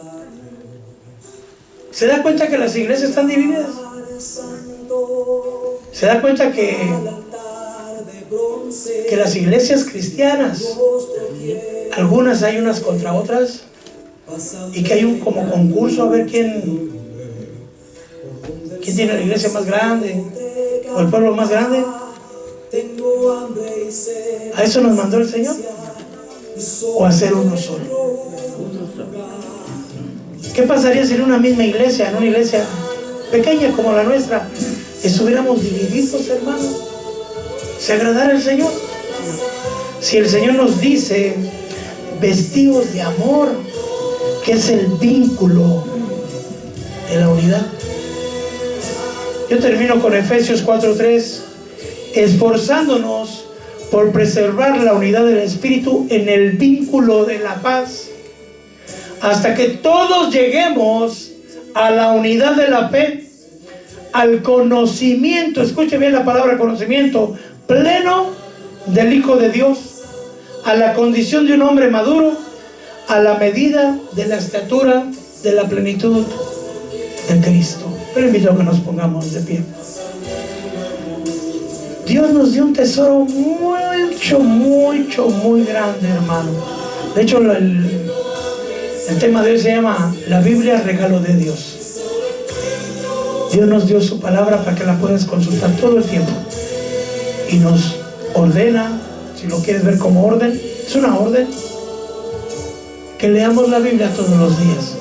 ¿Se da cuenta que las iglesias están divididas? ¿Se da cuenta que las iglesias cristianas, algunas hay unas contra otras, y que hay un como concurso a ver quién tiene la iglesia más grande o el pueblo más grande? ¿A eso nos mandó el Señor? ¿O a ser uno solo? ¿Qué pasaría si en una misma iglesia, en una iglesia pequeña como la nuestra, estuviéramos divididos, hermanos? ¿Se agradara el Señor? Si el Señor nos dice vestidos de amor, que es el vínculo de la unidad. Yo termino con Efesios 4:3, esforzándonos por preservar la unidad del Espíritu en el vínculo de la paz, hasta que todos lleguemos a la unidad de la fe, al conocimiento, escuche bien la palabra conocimiento, pleno del Hijo de Dios, a la condición de un hombre maduro, a la medida de la estatura de la plenitud de Cristo. Pero invito a que nos pongamos de pie. Dios nos dio un tesoro muy grande, hermano. De hecho, el tema de hoy se llama la Biblia, regalo de Dios. Dios nos dio su palabra para que la puedas consultar todo el tiempo. Y nos ordena, si lo quieres ver como orden, es una orden, que leamos la Biblia todos los días,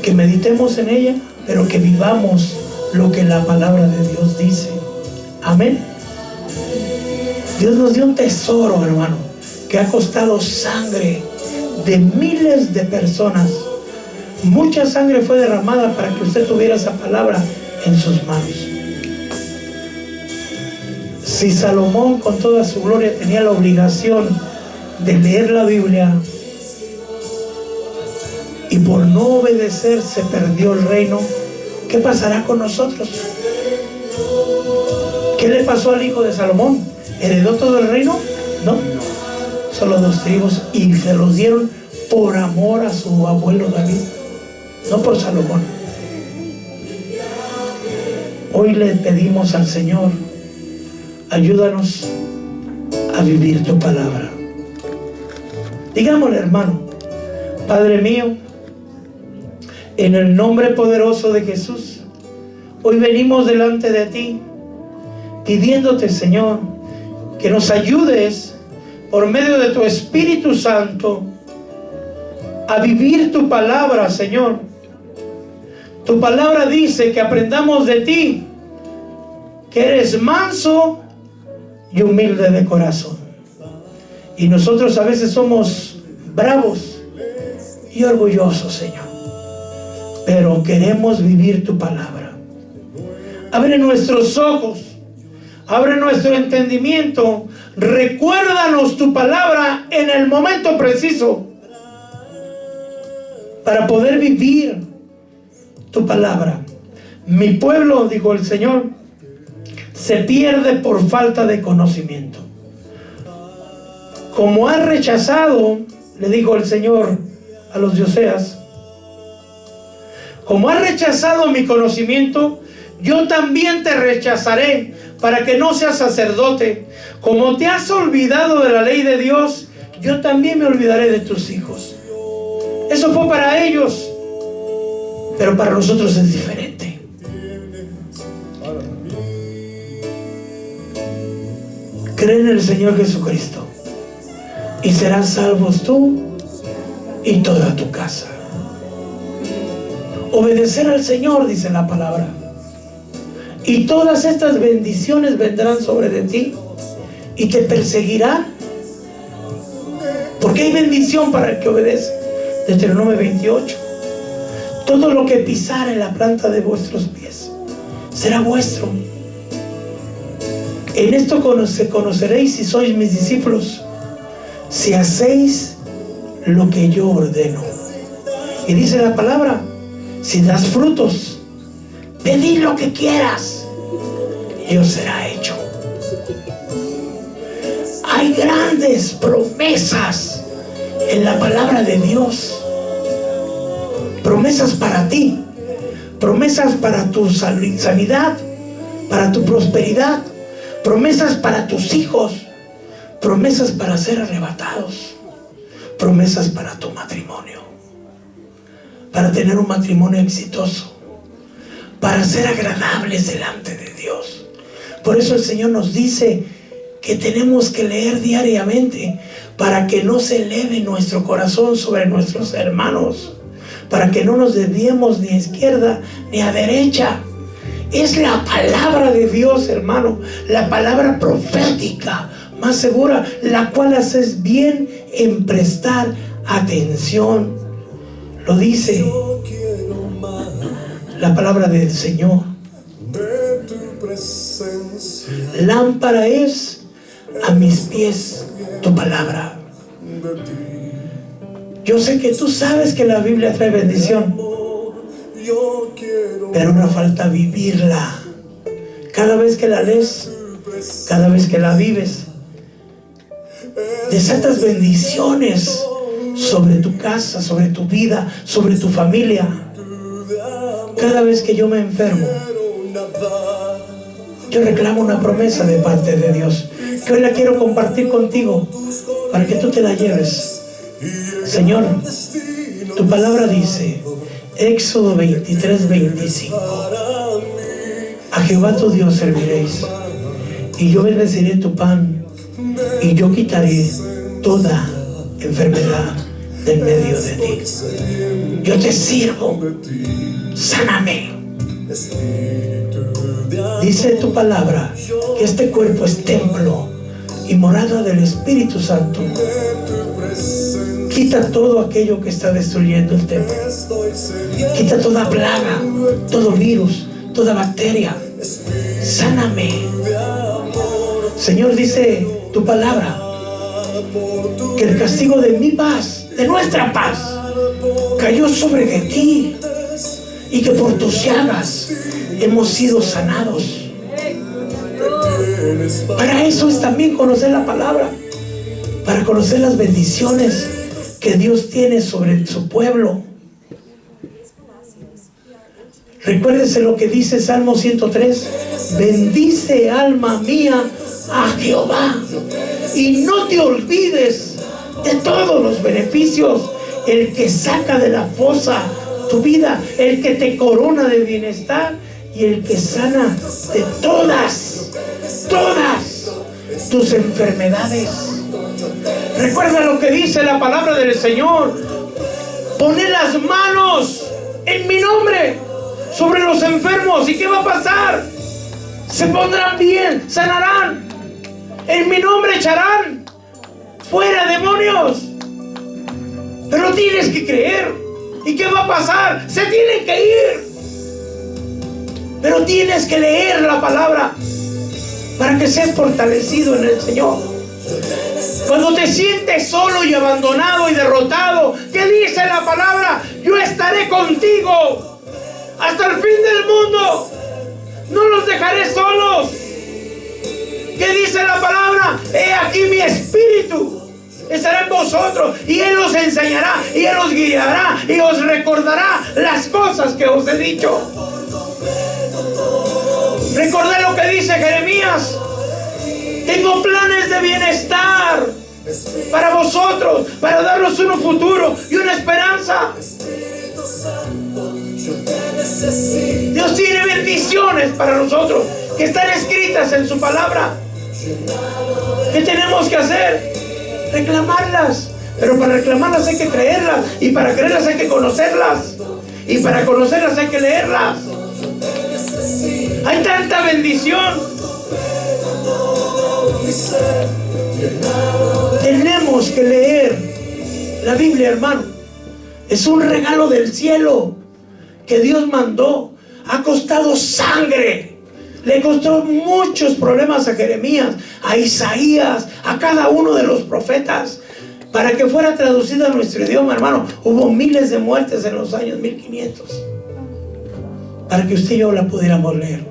que meditemos en ella, pero que vivamos lo que la palabra de Dios dice. Amén. Dios nos dio un tesoro, hermano, que ha costado sangre de miles de personas. Mucha sangre fue derramada para que usted tuviera esa palabra en sus manos. Si Salomón con toda su gloria tenía la obligación de leer la Biblia y por no obedecer se perdió el reino, ¿qué pasará con nosotros? ¿Qué le pasó al hijo de Salomón? ¿Heredó todo el reino? No, solo 2 tribus, y se los dieron por amor a su abuelo David, no por Salomón. Hoy le pedimos al Señor, ayúdanos a vivir tu palabra. Digámosle, hermano: Padre mío, en el nombre poderoso de Jesús, hoy venimos delante de ti, pidiéndote, Señor, que nos ayudes por medio de tu Espíritu Santo a vivir tu palabra, Señor. Tu palabra dice que aprendamos de ti, que eres manso y humilde de corazón. Y nosotros a veces somos bravos y orgullosos, Señor, pero queremos vivir tu palabra. Abre nuestros ojos, abre nuestro entendimiento, recuérdanos tu palabra en el momento preciso para poder vivir tu palabra. Mi pueblo, dijo el Señor, se pierde por falta de conocimiento. Como has rechazado, le dijo el Señor a los de Oseas, como has rechazado mi conocimiento, yo también te rechazaré para que no seas sacerdote. Como te has olvidado de la ley de Dios, yo también me olvidaré de tus hijos. Eso fue para ellos, pero para nosotros es diferente. Cree en el Señor Jesucristo y serán salvos tú y toda tu casa. Obedecer al Señor, dice la palabra, y todas estas bendiciones vendrán sobre de ti y te perseguirán, porque hay bendición para el que obedece. Deuteronomio 28. Todo lo que pisare la planta de vuestros pies será vuestro. En esto conoceréis si sois mis discípulos, si hacéis lo que yo ordeno. Y dice la palabra Si das frutos, pedid lo que quieras y os será hecho. Hay grandes promesas en la palabra de Dios. Promesas para ti, promesas para tu sanidad, para tu prosperidad, promesas para tus hijos, promesas para ser arrebatados, promesas para tu matrimonio, para tener un matrimonio exitoso, para ser agradables delante de Dios. Por eso el Señor nos dice que tenemos que leer diariamente para que no se eleve nuestro corazón sobre nuestros hermanos, para que no nos desviemos ni a izquierda ni a derecha. Es la palabra de Dios, hermano, la palabra profética más segura, la cual haces bien en prestar atención. Lo dice la palabra del Señor. Lámpara es a mis pies tu palabra. Yo sé que tú sabes que la Biblia trae bendición, pero no falta vivirla. Cada vez que la lees, cada vez que la vives, desatas bendiciones sobre tu casa, sobre tu vida, sobre tu familia. Cada vez que yo me enfermo, yo reclamo una promesa de parte de Dios, que hoy la quiero compartir contigo para que tú te la lleves. Señor, tu palabra dice, Éxodo 23:25, a Jehová tu Dios serviréis, y yo bendeciré tu pan, y yo quitaré toda enfermedad del medio de ti. Yo te sirvo, sáname. Dice tu palabra que este cuerpo es templo y morada del Espíritu Santo. Quita todo aquello que está destruyendo el templo. Quita toda plaga, todo virus, toda bacteria. Sáname. Señor, dice tu palabra que el castigo de mi paz, de nuestra paz, cayó sobre de ti, y que por tus llagas hemos sido sanados. Para eso es también conocer la palabra, para conocer las bendiciones que Dios tiene sobre su pueblo. Recuérdese lo que dice Salmo 103: bendice, alma mía, a Jehová, y no te olvides de todos los beneficios, el que saca de la fosa tu vida, el que te corona de bienestar y el que sana de todas tus enfermedades. Recuerda lo que dice la palabra del Señor: poned las manos en mi nombre sobre los enfermos, ¿y qué va a pasar? Se pondrán bien, sanarán, en mi nombre echarán fuera demonios. Pero tienes que creer. ¿Y qué va a pasar? Se tienen que ir. Pero tienes que leer la palabra para que seas fortalecido en el Señor. Cuando te sientes solo y abandonado y derrotado, ¿qué dice la palabra? Yo estaré contigo hasta el fin del mundo. No los dejaré solos. ¿Qué dice la palabra? He aquí mi espíritu estará en vosotros, y Él os enseñará, y Él os guiará, y os recordará las cosas que os he dicho. Recordé lo que dice Jeremías: tengo planes de bienestar para vosotros, para daros un futuro y una esperanza. Dios tiene bendiciones para nosotros que están escritas en su palabra. ¿Qué tenemos que hacer? Reclamarlas. Pero para reclamarlas hay que creerlas, y para creerlas hay que conocerlas, y para conocerlas hay que leerlas. Hay tanta bendición. Tenemos que leer la Biblia, hermano. Es un regalo del cielo que Dios mandó. Ha costado sangre. Le costó muchos problemas a Jeremías, a Isaías, a cada uno de los profetas, para que fuera traducida a nuestro idioma, hermano. Hubo miles de muertes en los años 1500. para que usted y yo la pudiéramos leer.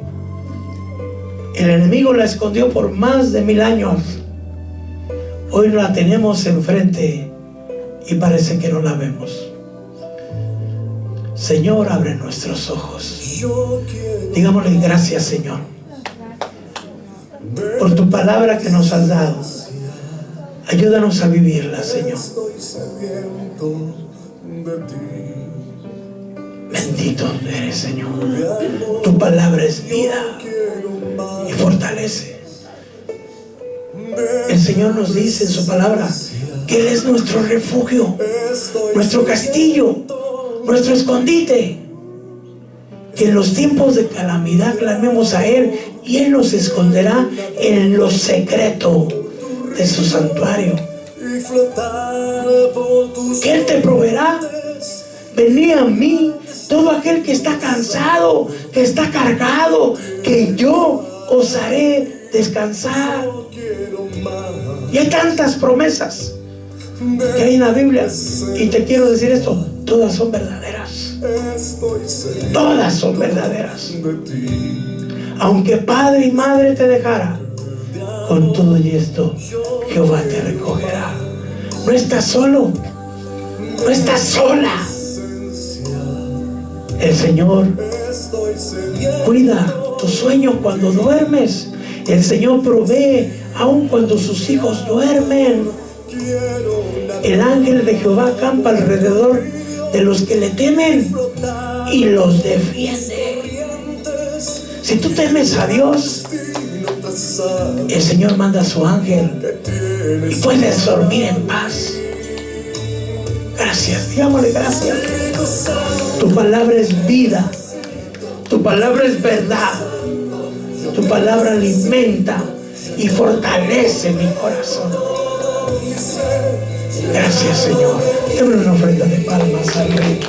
El enemigo la escondió por más de 1000 años. Hoy la tenemos enfrente y parece que no la vemos. Señor, abre nuestros ojos. Digámosle gracias, Señor, por tu palabra que nos has dado. Ayúdanos a vivirla, Señor. Bendito eres, Señor. Tu palabra es vida y fortalece. El Señor nos dice en su palabra que Él es nuestro refugio, nuestro castillo, nuestro escondite. Que en los tiempos de calamidad clamemos a Él y Él nos esconderá en lo secreto de su santuario. Que Él te proveerá. Venid a mí todo aquel que está cansado, que está cargado, que yo os haré descansar. Y hay tantas promesas que hay en la Biblia, y te quiero decir esto: todas son verdaderas. Todas son verdaderas. Aunque padre y madre te dejara, con todo y esto Jehová te recogerá. No estás solo, no estás sola. El Señor cuida tu sueño cuando duermes. El Señor provee aun cuando sus hijos duermen. El ángel de Jehová acampa alrededor de los que le temen y los defiende. Si tú temes a Dios, el Señor manda a su ángel y puedes dormir en paz. Gracias, digámosle gracias. Tu palabra es vida, tu palabra es verdad, tu palabra alimenta y fortalece mi corazón. Gracias, Señor. Dame una ofrenda de palmas al Rey.